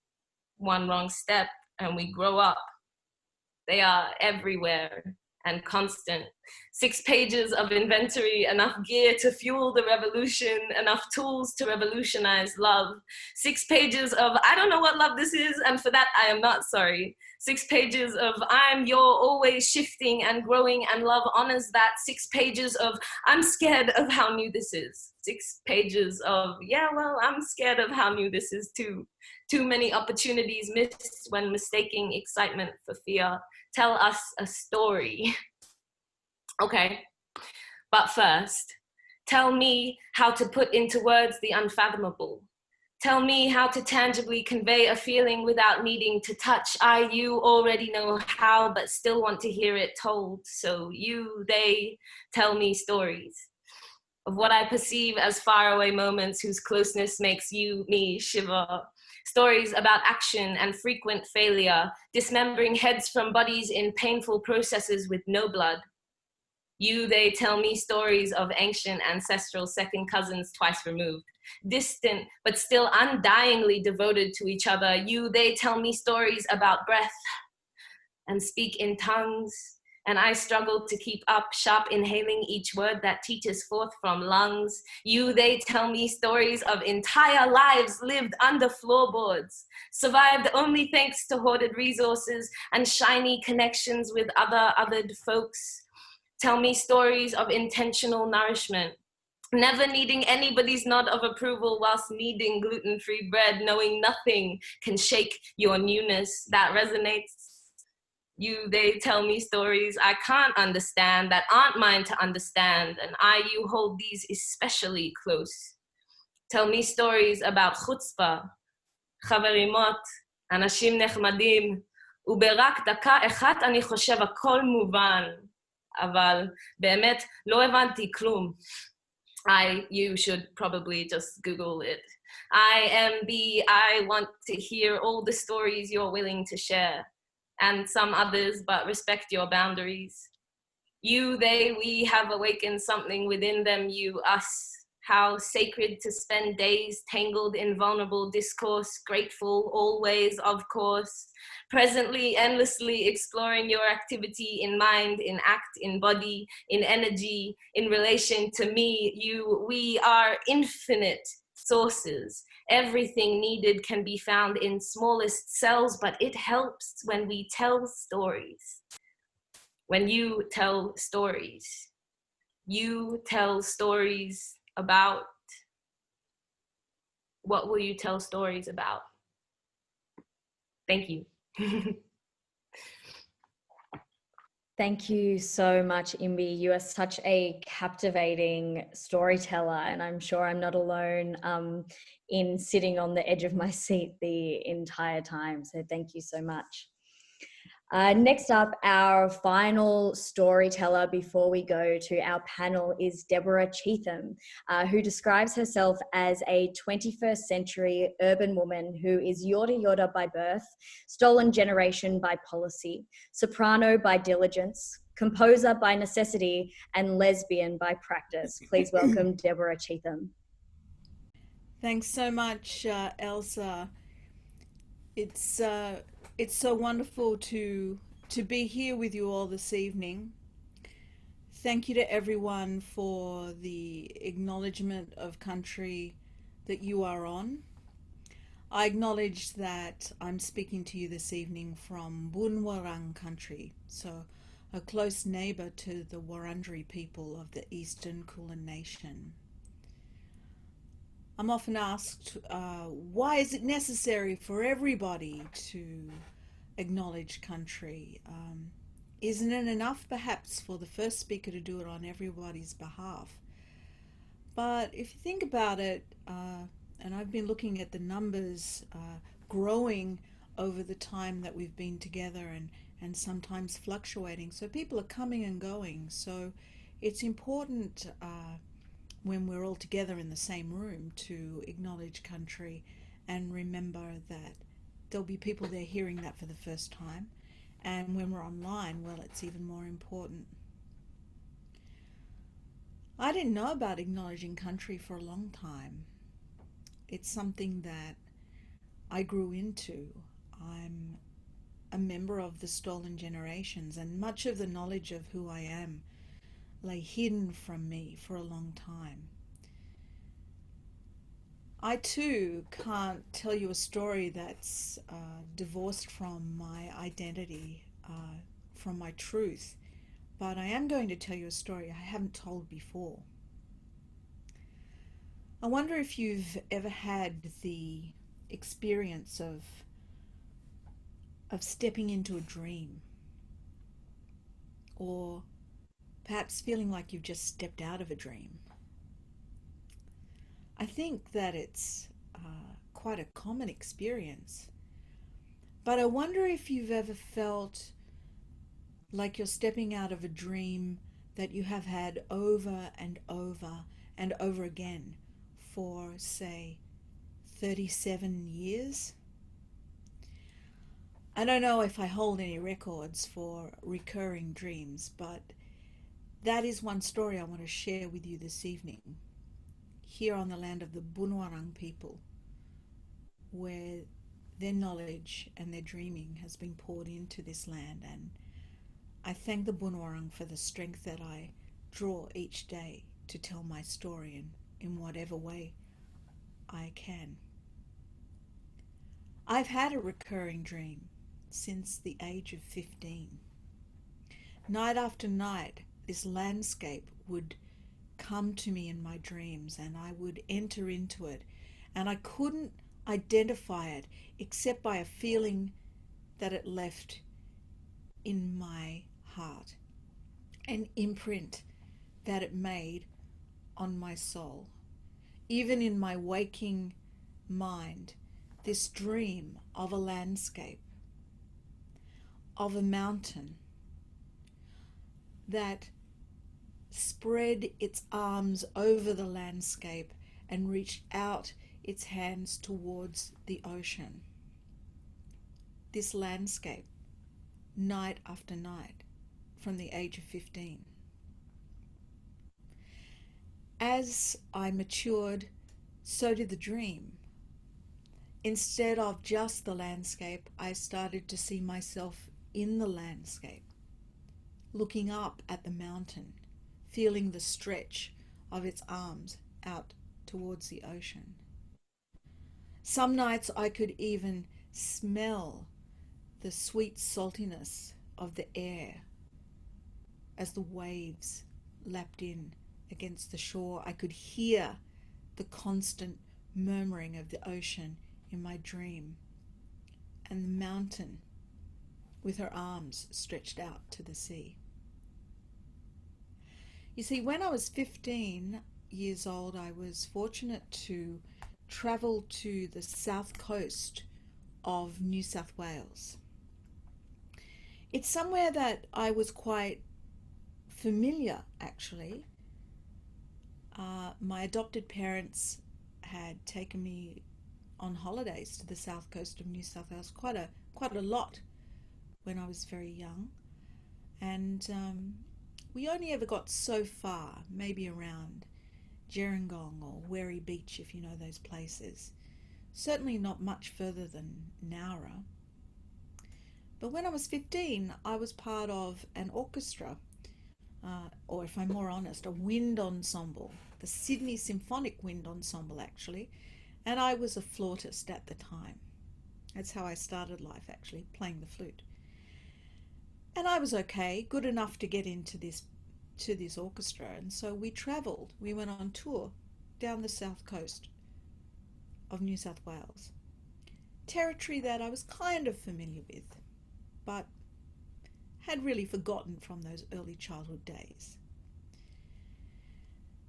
One wrong step and we grow up. They are everywhere and constant. 6 pages of inventory, enough gear to fuel the revolution, enough tools to revolutionize love. 6 pages of, I don't know what love this is, and for that I am not sorry. 6 pages of, I'm your always shifting and growing, and love honors that. 6 pages of, I'm scared of how new this is. 6 pages of, yeah, well, I'm scared of how new this is too. Too many opportunities missed when mistaking excitement for fear. Tell us a story. Okay, but first, tell me how to put into words the unfathomable. Tell me how to tangibly convey a feeling without needing to touch. You already know how, but still want to hear it told. So you, they, tell me stories of what I perceive as faraway moments whose closeness makes you, me, shiver. Stories about action and frequent failure, dismembering heads from bodies in painful processes with no blood. You, they tell me stories of ancient ancestral second cousins twice removed, distant but still undyingly devoted to each other. You, they tell me stories about breath and speak in tongues, and I struggle to keep up, sharp inhaling each word that teaches forth from lungs. You, they tell me stories of entire lives lived under floorboards, survived only thanks to hoarded resources and shiny connections with othered folks. Tell me stories of intentional nourishment, never needing anybody's nod of approval whilst kneading gluten-free bread, knowing nothing can shake your newness. That resonates. You, they tell me stories I can't understand, that aren't mine to understand, and you hold these especially close. Tell me stories about chutzpah, חברimot, אנשים נחמדים, וברק דקה אחת אני חושב הכל מובן, אבל באמת לא הבנתי כלום. You should probably just Google it. I want to hear all the stories you're willing to share, and some others, but respect your boundaries. You, they, we have awakened something within them, you, us. How sacred to spend days tangled in vulnerable discourse, grateful always, of course. Presently, endlessly exploring your activity in mind, in act, in body, in energy, in relation to me, you, we are infinite sources. Everything needed can be found in smallest cells, but it helps when we tell stories. When you tell stories about, what will you tell stories about? Thank you. Thank you so much, Imbi. You are such a captivating storyteller, and I'm sure I'm not alone in sitting on the edge of my seat the entire time. So thank you so much. Next up, our final storyteller before we go to our panel is Deborah Cheetham, who describes herself as a 21st century urban woman who is Yorta Yorta by birth, stolen generation by policy, soprano by diligence, composer by necessity, and lesbian by practice. Please welcome Deborah Cheetham. Thanks so much, Elsa. It's so wonderful to be here with you all this evening. Thank you to everyone for the acknowledgement of country that you are on. I acknowledge that I'm speaking to you this evening from Bunwarang country, so a close neighbour to the Wurundjeri people of the Eastern Kulin Nation. I'm often asked, why is it necessary for everybody to acknowledge country? Isn't it enough perhaps for the first speaker to do it on everybody's behalf? But if you think about it, and I've been looking at the numbers growing over the time that we've been together and sometimes fluctuating, so people are coming and going, so it's important when we're all together in the same room to acknowledge country and remember that there'll be people there hearing that for the first time, and when we're online, well, it's even more important. I didn't know about acknowledging country for a long time. It's something that I grew into. I'm a member of the stolen generations, and much of the knowledge of who I am lay hidden from me for a long time. I too can't tell you a story that's divorced from my identity, from my truth, but I am going to tell you a story I haven't told before. I wonder if you've ever had the experience of stepping into a dream, or perhaps feeling like you've just stepped out of a dream. I think that it's quite a common experience, but I wonder if you've ever felt like you're stepping out of a dream that you have had over and over and over again for, say, 37 years. I don't know if I hold any records for recurring dreams, but that is one story I want to share with you this evening, here on the land of the Bunwarang people, where their knowledge and their dreaming has been poured into this land. And I thank the Bunwarang for the strength that I draw each day to tell my story in whatever way I can. I've had a recurring dream since the age of 15. Night after night, this landscape would come to me in my dreams, and I would enter into it, and I couldn't identify it except by a feeling that it left in my heart, an imprint that it made on my soul. Even in my waking mind, this dream of a landscape, of a mountain that spread its arms over the landscape and reached out its hands towards the ocean. This landscape, night after night, from the age of 15. As I matured, so did the dream. Instead of just the landscape, I started to see myself in the landscape, looking up at the mountain, feeling the stretch of its arms out towards the ocean. Some nights I could even smell the sweet saltiness of the air as the waves lapped in against the shore. I could hear the constant murmuring of the ocean in my dream, and the mountain with her arms stretched out to the sea. You see, when I was 15 years old, I was fortunate to travel to the south coast of New South Wales. It's somewhere that I was quite familiar, actually. My adopted parents had taken me on holidays to the south coast of New South Wales quite a lot when I was very young, and we only ever got so far, maybe around Gerringong or Werry Beach, if you know those places. Certainly not much further than Nowra. But when I was 15, I was part of an orchestra, or if I'm more honest, a wind ensemble, the Sydney Symphonic Wind Ensemble, actually, and I was a flautist at the time. That's how I started life, actually, playing the flute. And I was okay, good enough to get into this orchestra, and so we travelled. We went on tour down the south coast of New South Wales, territory that I was kind of familiar with, but had really forgotten from those early childhood days.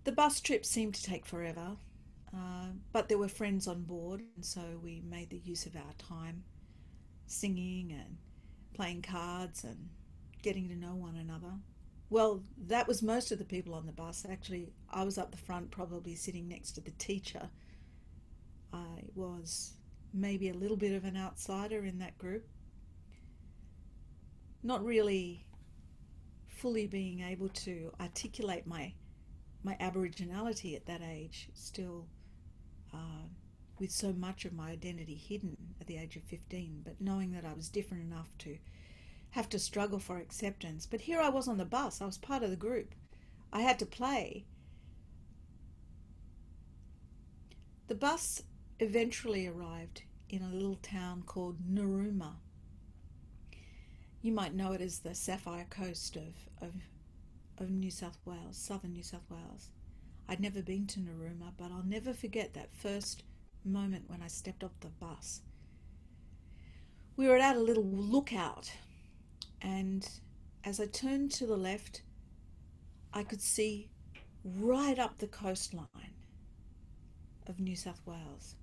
The bus trip seemed to take forever, but there were friends on board, and so we made the use of our time singing and playing cards and getting to know one another. Well, that was most of the people on the bus. Actually, I was up the front, probably sitting next to the teacher. I was maybe a little bit of an outsider in that group, not really fully being able to articulate my Aboriginality at that age, still with so much of my identity hidden at the age of 15, but knowing that I was different enough to have to struggle for acceptance. But here I was on the bus, I was part of the group. I had to play. The bus eventually arrived in a little town called Narooma. You might know it as the Sapphire Coast of New South Wales, southern New South Wales. I'd never been to Narooma, but I'll never forget that first moment when I stepped off the bus. We were at a little lookout, and as I turned to the left, I could see right up the coastline of New South Wales,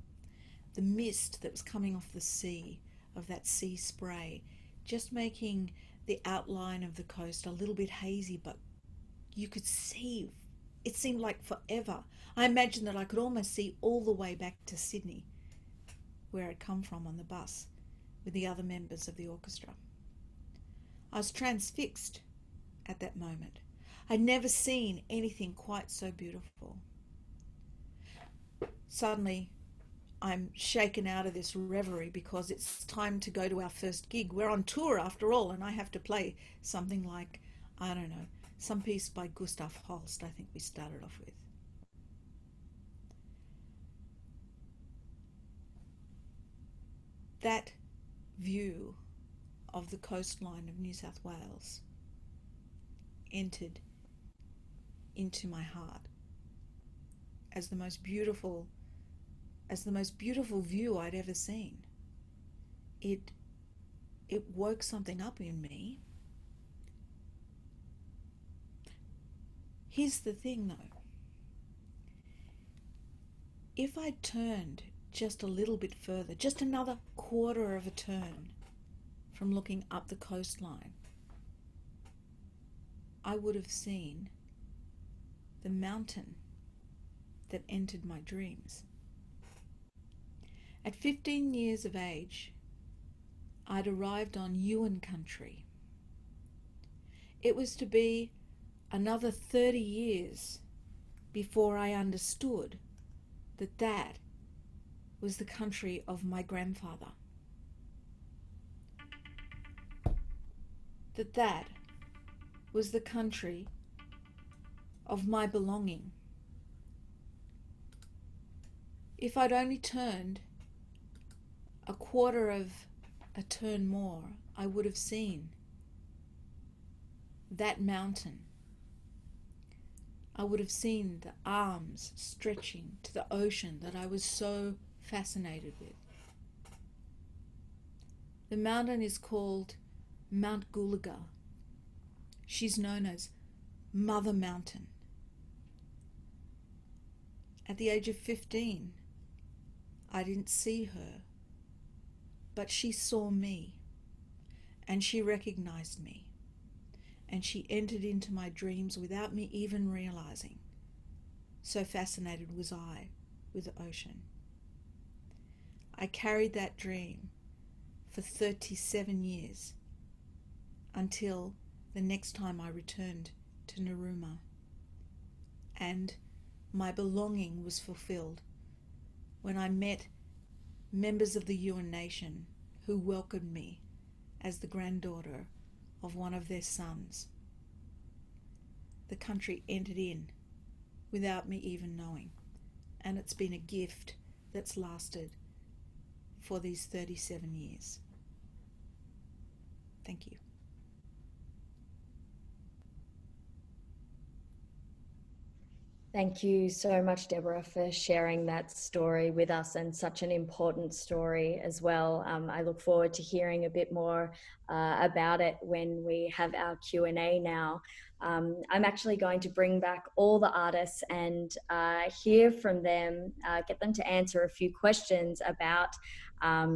the mist that was coming off the sea, of that sea spray, just making the outline of the coast a little bit hazy, but you could see, it seemed like forever. I imagined that I could almost see all the way back to Sydney, where I'd come from on the bus with the other members of the orchestra. I was transfixed at that moment. I'd never seen anything quite so beautiful. Suddenly, I'm shaken out of this reverie because it's time to go to our first gig. We're on tour after all, and I have to play something like, I don't know, some piece by Gustav Holst, I think we started off with. That view of the coastline of New South Wales entered into my heart as the most beautiful view I'd ever seen. It woke something up in me. Here's the thing though. If I'd turned just a little bit further, just another quarter of a turn from looking up the coastline, I would have seen the mountain that entered my dreams. At 15 years of age, I'd arrived on Yuin country. It was to be another 30 years before I understood that that was the country of my grandfather. That was the country of my belonging. If I'd only turned a quarter of a turn more, I would have seen that mountain. I would have seen the arms stretching to the ocean that I was so fascinated with. The mountain is called Mount Gulaga. She's known as Mother Mountain. At the age of 15, I didn't see her, but she saw me. and she recognized me. And she entered into my dreams without me even realizing. So fascinated was I with the ocean. I carried that dream for 37 years until the next time I returned to Narooma. And my belonging was fulfilled when I met members of the Yuin Nation who welcomed me as the granddaughter of one of their sons. The country entered in without me even knowing, and it's been a gift that's lasted for these 37 years. Thank you. Thank you so much, Deborah, for sharing that story with us, and such an important story as well. I look forward to hearing a bit more about it when we have our Q&A now. I'm actually going to bring back all the artists and hear from them, get them to answer a few questions about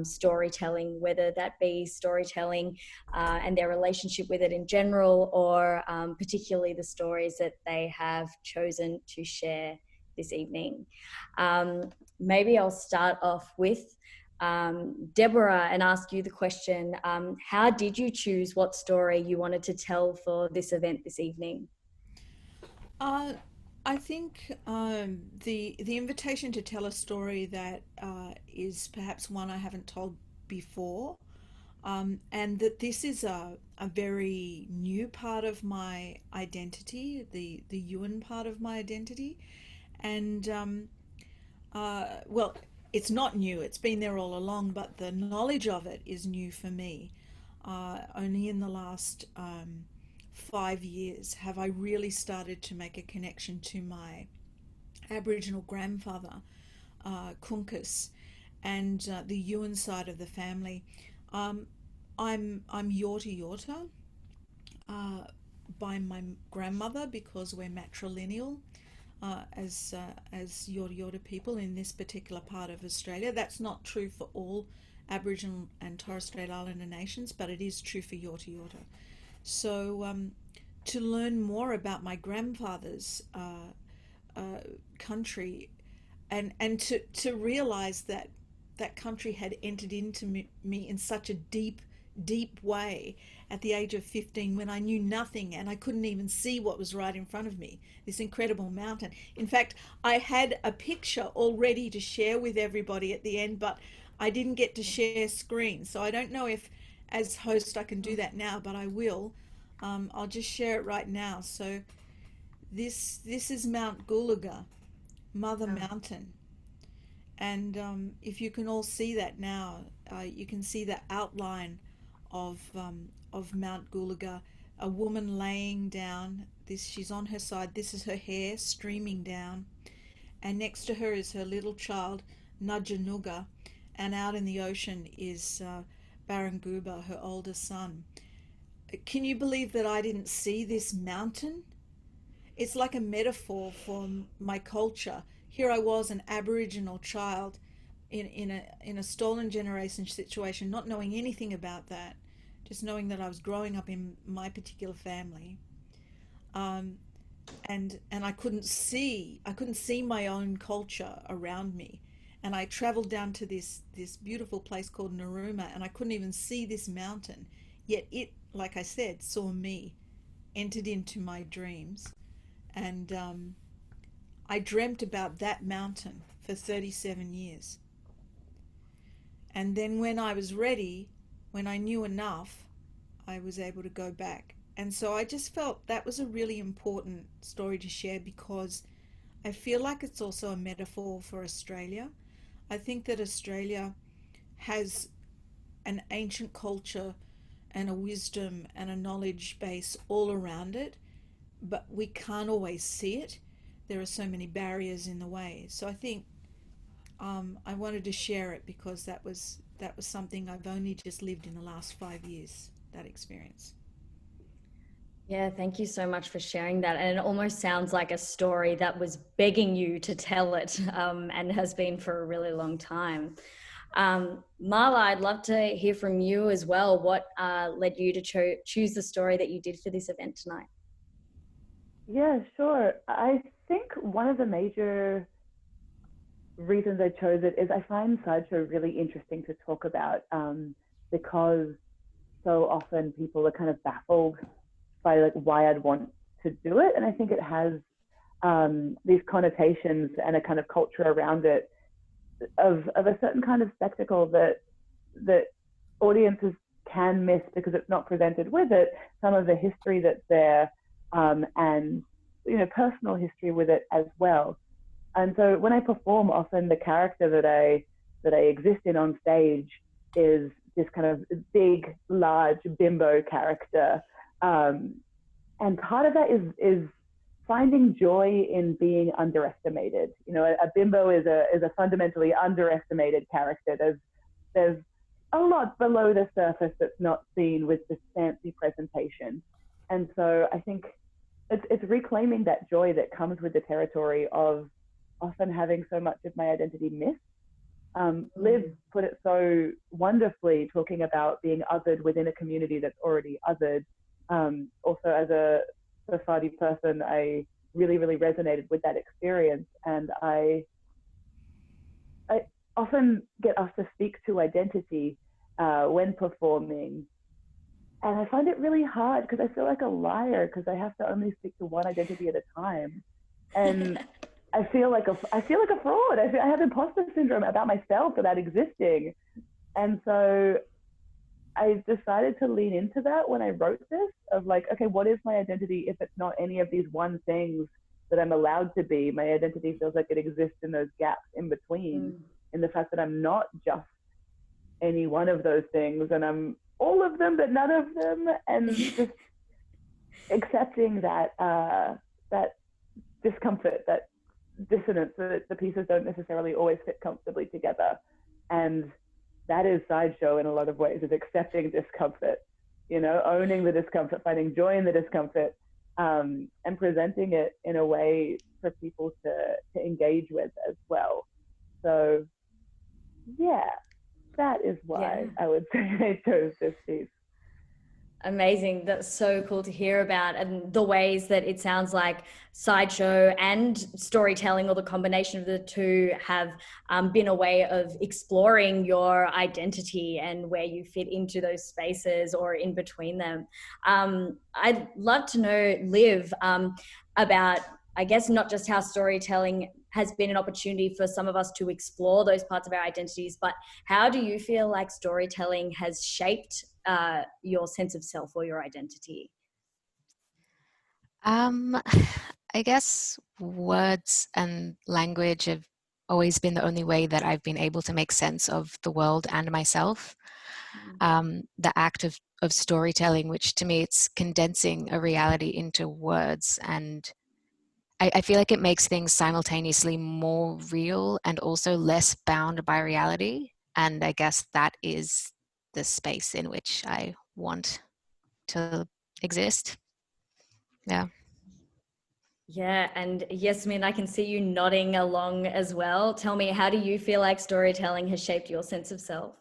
storytelling, whether that be storytelling and their relationship with it in general, or particularly the stories that they have chosen to share this evening. Maybe I'll start off with Deborah and ask you the question, how did you choose what story you wanted to tell for this event this evening? I think the invitation to tell a story that is perhaps one I haven't told before, and that this is a very new part of my identity, the Yuin part of my identity, and well, it's not new, it's been there all along, but the knowledge of it is new for me. Only in the last 5 years have I really started to make a connection to my Aboriginal grandfather, Kunkus, and the Yuin side of the family. I'm Yorta Yorta by my grandmother, because we're matrilineal as Yorta Yorta people in this particular part of Australia. That's not true for all Aboriginal and Torres Strait Islander nations, but it is true for Yorta Yorta. So to learn more about my grandfather's country, and to realize that that country had entered into me in such a deep way at the age of 15, when I knew nothing and I couldn't even see what was right in front of me, this incredible mountain. In fact, I had a picture all ready to share with everybody at the end, but I didn't get to share screen, so I don't know if as host I can do that now, but I will. I'll just share it right now. So this is Mount Gulaga, Mother Mountain, and if you can all see that now, you can see the outline of Mount Gulaga, a woman laying down. She's on her side. This is her hair streaming down, and next to her is her little child Najanuga, and out in the ocean is Baranguba, her older son. Can you believe that I didn't see this mountain? It's like a metaphor for my culture. Here I was, an Aboriginal child in a stolen generation situation, not knowing anything about that, just knowing that I was growing up in my particular family, and I couldn't see my own culture around me, and I traveled down to this beautiful place called Narooma, and I couldn't even see this mountain, yet it, like I said, saw me, entered into my dreams, and I dreamt about that mountain for 37 years. And then when I was ready, when I knew enough, I was able to go back. And so I just felt that was a really important story to share, because I feel like it's also a metaphor for Australia. I think that Australia has an ancient culture and a wisdom and a knowledge base all around it, but we can't always see it. There are so many barriers in the way. So I think I wanted to share it, because that was something I've only just lived in the last 5 years, that experience. Yeah, thank you so much for sharing that. And it almost sounds like a story that was begging you to tell it, and has been for a really long time. Marla, I'd love to hear from you as well. What led you to choose the story that you did for this event tonight? Yeah, sure. I think one of the major reasons I chose it is I find sideshow really interesting to talk about, because so often people are kind of baffled by like why I'd want to do it, and I think it has these connotations and a kind of culture around it of a certain kind of spectacle that audiences can miss because it's not presented with it, some of the history that's there, and personal history with it as well. And so when I perform, often the character that I exist in on stage is this kind of big, large bimbo character, and part of that is finding joy in being underestimated. A bimbo is a fundamentally underestimated character. There's a lot below the surface that's not seen with this fancy presentation, and so I think it's reclaiming that joy that comes with the territory of often having so much of my identity missed. Liv put it so wonderfully, talking about being othered within a community that's already othered. Also, as a Sephardi person, I really, really resonated with that experience, and I often get asked to speak to identity when performing, and I find it really hard because I feel like a liar because I have to only speak to one identity at a time, and I feel like a fraud. I have imposter syndrome about myself, about existing, and so I decided to lean into that when I wrote this, of like, okay, what is my identity if it's not any of these one things that I'm allowed to be? My identity feels like it exists in those gaps in between, in the fact that I'm not just any one of those things, and I'm all of them but none of them, and just accepting that that discomfort, that dissonance, that the pieces don't necessarily always fit comfortably together. And that is sideshow in a lot of ways, is accepting discomfort, owning the discomfort, finding joy in the discomfort, and presenting it in a way for people to engage with as well. So yeah, that is why I would say I chose this piece. Amazing. That's so cool to hear about, and the ways that it sounds like sideshow and storytelling, or the combination of the two, have been a way of exploring your identity and where you fit into those spaces or in between them. I'd love to know, Liv, about, I guess, not just how storytelling has been an opportunity for some of us to explore those parts of our identities, but how do you feel like storytelling has shaped your sense of self or your identity? I guess words and language have always been the only way that I've been able to make sense of the world and myself. The act of storytelling, which to me it's condensing a reality into words, and I feel like it makes things simultaneously more real and also less bound by reality. And I guess that is the space in which I want to exist. Yeah. Yeah, and Yasmin, I can see you nodding along as well. Tell me, how do you feel like storytelling has shaped your sense of self?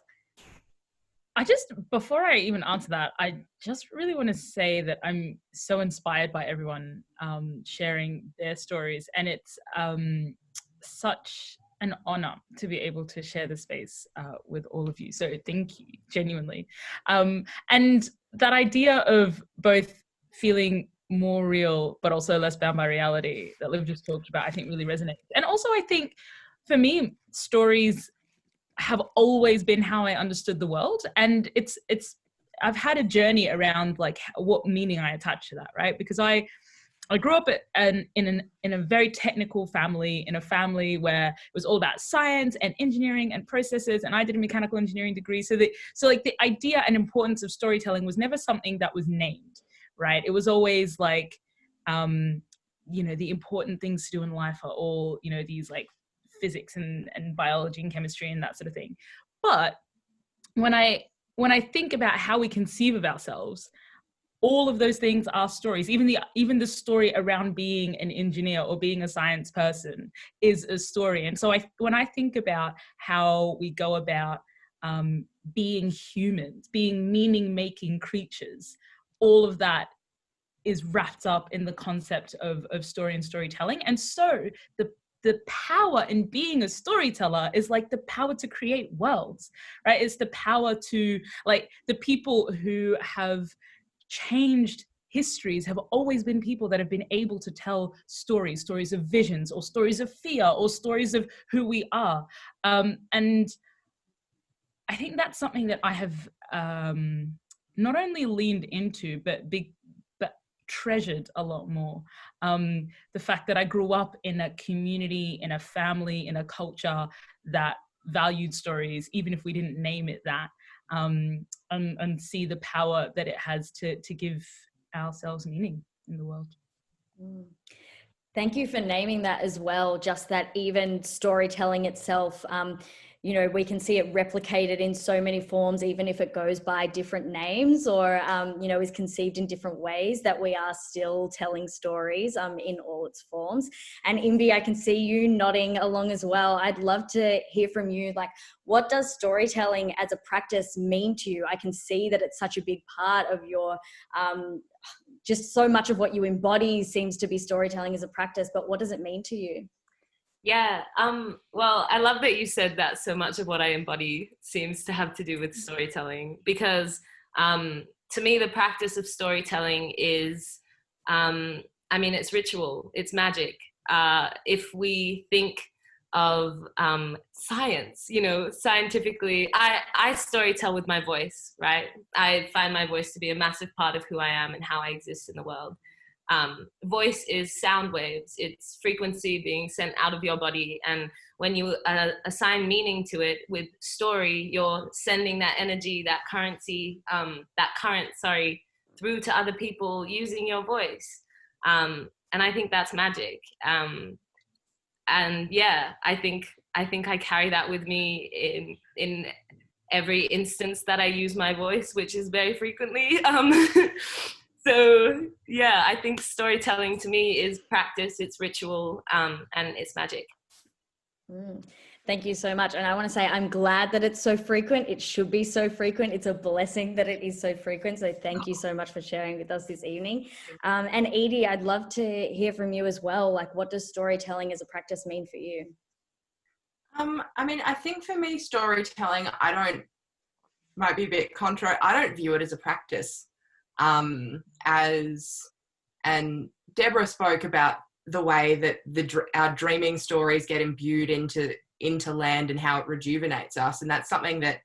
Before I even answer that, I just really want to say that I'm so inspired by everyone sharing their stories, and it's such an honor to be able to share the space with all of you. So thank you, genuinely. And that idea of both feeling more real, but also less bound by reality that Liv just talked about, I think really resonates. And also I think for me, stories have always been how I understood the world. And I've had a journey around like what meaning I attach to that, right? Because I grew up in a very technical family, in a family where it was all about science and engineering and processes, and I did a mechanical engineering degree. So like the idea and importance of storytelling was never something that was named, right? It was always like, the important things to do in life are all, these like physics and biology and chemistry and that sort of thing. But when I think about how we conceive of ourselves, all of those things are stories. Even the story around being an engineer or being a science person is a story. And so when I think about how we go about being humans, being meaning-making creatures, all of that is wrapped up in the concept of story and storytelling. And so the power in being a storyteller is like the power to create worlds, right? It's the power to, like, the people who have changed histories have always been people that have been able to tell stories of visions, or stories of fear, or stories of who we are. And I think that's something that I have not only leaned into, but treasured a lot more. The fact that I grew up in a community, in a family, in a culture that valued stories, even if we didn't name it that, and see the power that it has to give ourselves meaning in the world. Thank you for naming that as well, just that even storytelling itself, you know, we can see it replicated in so many forms, even if it goes by different names or, you know, is conceived in different ways, that we are still telling stories in all its forms. And Imbi, I can see you nodding along as well. I'd love to hear from you, like, what does storytelling as a practice mean to you? I can see that it's such a big part of your, just so much of what you embody seems to be storytelling as a practice, but what does it mean to you? Yeah, well, I love that you said that so much of what I embody seems to have to do with storytelling, because to me, the practice of storytelling is, I mean, it's ritual, it's magic. If we think of science, you know, scientifically, I storytell with my voice, right? I find my voice to be a massive part of who I am and how I exist in the world. Voice is sound waves, it's frequency being sent out of your body, and when you assign meaning to it with story, you're sending that energy, that current, through to other people using your voice. And I think that's magic. And yeah, I think I carry that with me in every instance that I use my voice, which is very frequently. So yeah, I think storytelling to me is practice, it's ritual, and it's magic. Thank you so much. And I want to say, I'm glad that it's so frequent. It should be so frequent. It's a blessing that it is so frequent. So thank you so much for sharing with us this evening. And Edie, I'd love to hear from you as well. Like, what does storytelling as a practice mean for you? I mean, I think for me, storytelling, might be a bit contra, I don't view it as a practice. And Deborah spoke about the way that our dreaming stories get imbued into land and how it rejuvenates us. And that's something that,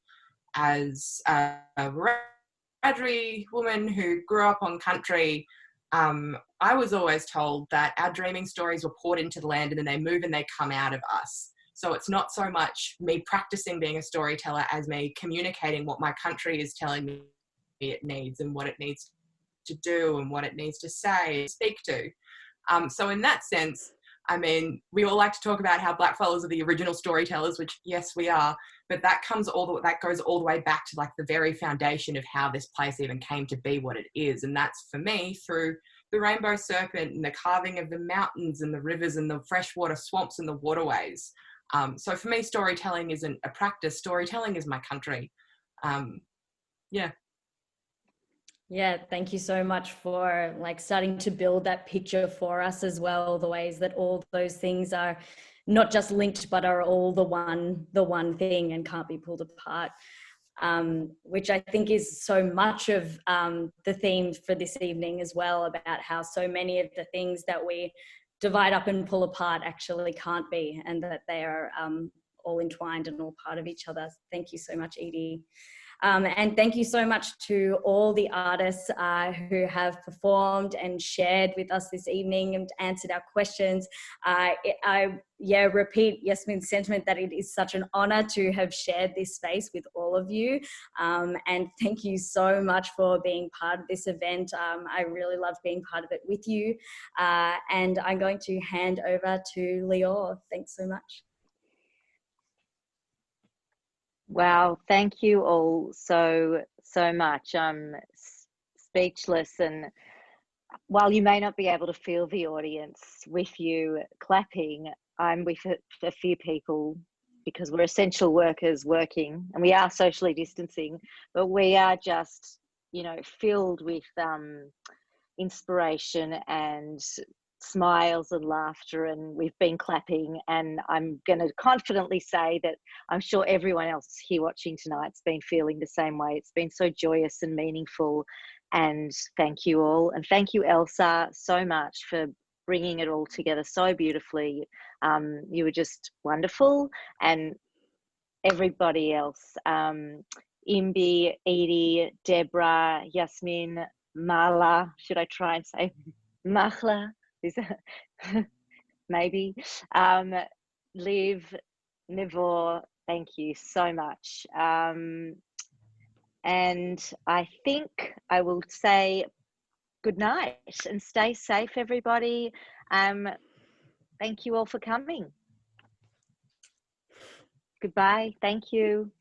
as a Wiradjuri woman who grew up on country, I was always told that our dreaming stories were poured into the land and then they move and they come out of us. So it's not so much me practicing being a storyteller as me communicating what my country is telling me it needs and what it needs to do and what it needs to say and speak to. So in that sense, I mean, we all like to talk about how blackfellas are the original storytellers, which yes, we are, but that goes all the way back to like the very foundation of how this place even came to be what it is. And that's for me through the rainbow serpent and the carving of the mountains and the rivers and the freshwater swamps and the waterways. So for me, storytelling isn't a practice. Storytelling is my country. Yeah. Yeah, thank you so much for like starting to build that picture for us as well, the ways that all those things are not just linked, but are all the one thing and can't be pulled apart, which I think is so much of the theme for this evening as well, about how so many of the things that we divide up and pull apart actually can't be, and that they are all entwined and all part of each other. Thank you so much, Edie. And thank you so much to all the artists who have performed and shared with us this evening and answered our questions. I repeat Yasmin's sentiment that it is such an honor to have shared this space with all of you. And thank you so much for being part of this event. I really loved being part of it with you. And I'm going to hand over to Lior. Thanks so much. Wow, thank you all so much. speechless. And while you may not be able to feel the audience with you clapping, I'm with a few people because we're essential workers working, and we are socially distancing, but we are just, you know, filled with inspiration and smiles and laughter, and we've been clapping, and I'm going to confidently say that I'm sure everyone else here watching tonight's been feeling the same way. It's been so joyous and meaningful, and thank you all, and thank you, Elsa, so much for bringing it all together so beautifully. You were just wonderful, and everybody else, Imbi, Edie, Deborah, Yasmin, Marla, should I try and say Mahla? Is that maybe? Liv, Nivor, thank you so much. And I think I will say good night and stay safe, everybody. Thank you all for coming. Goodbye. Thank you.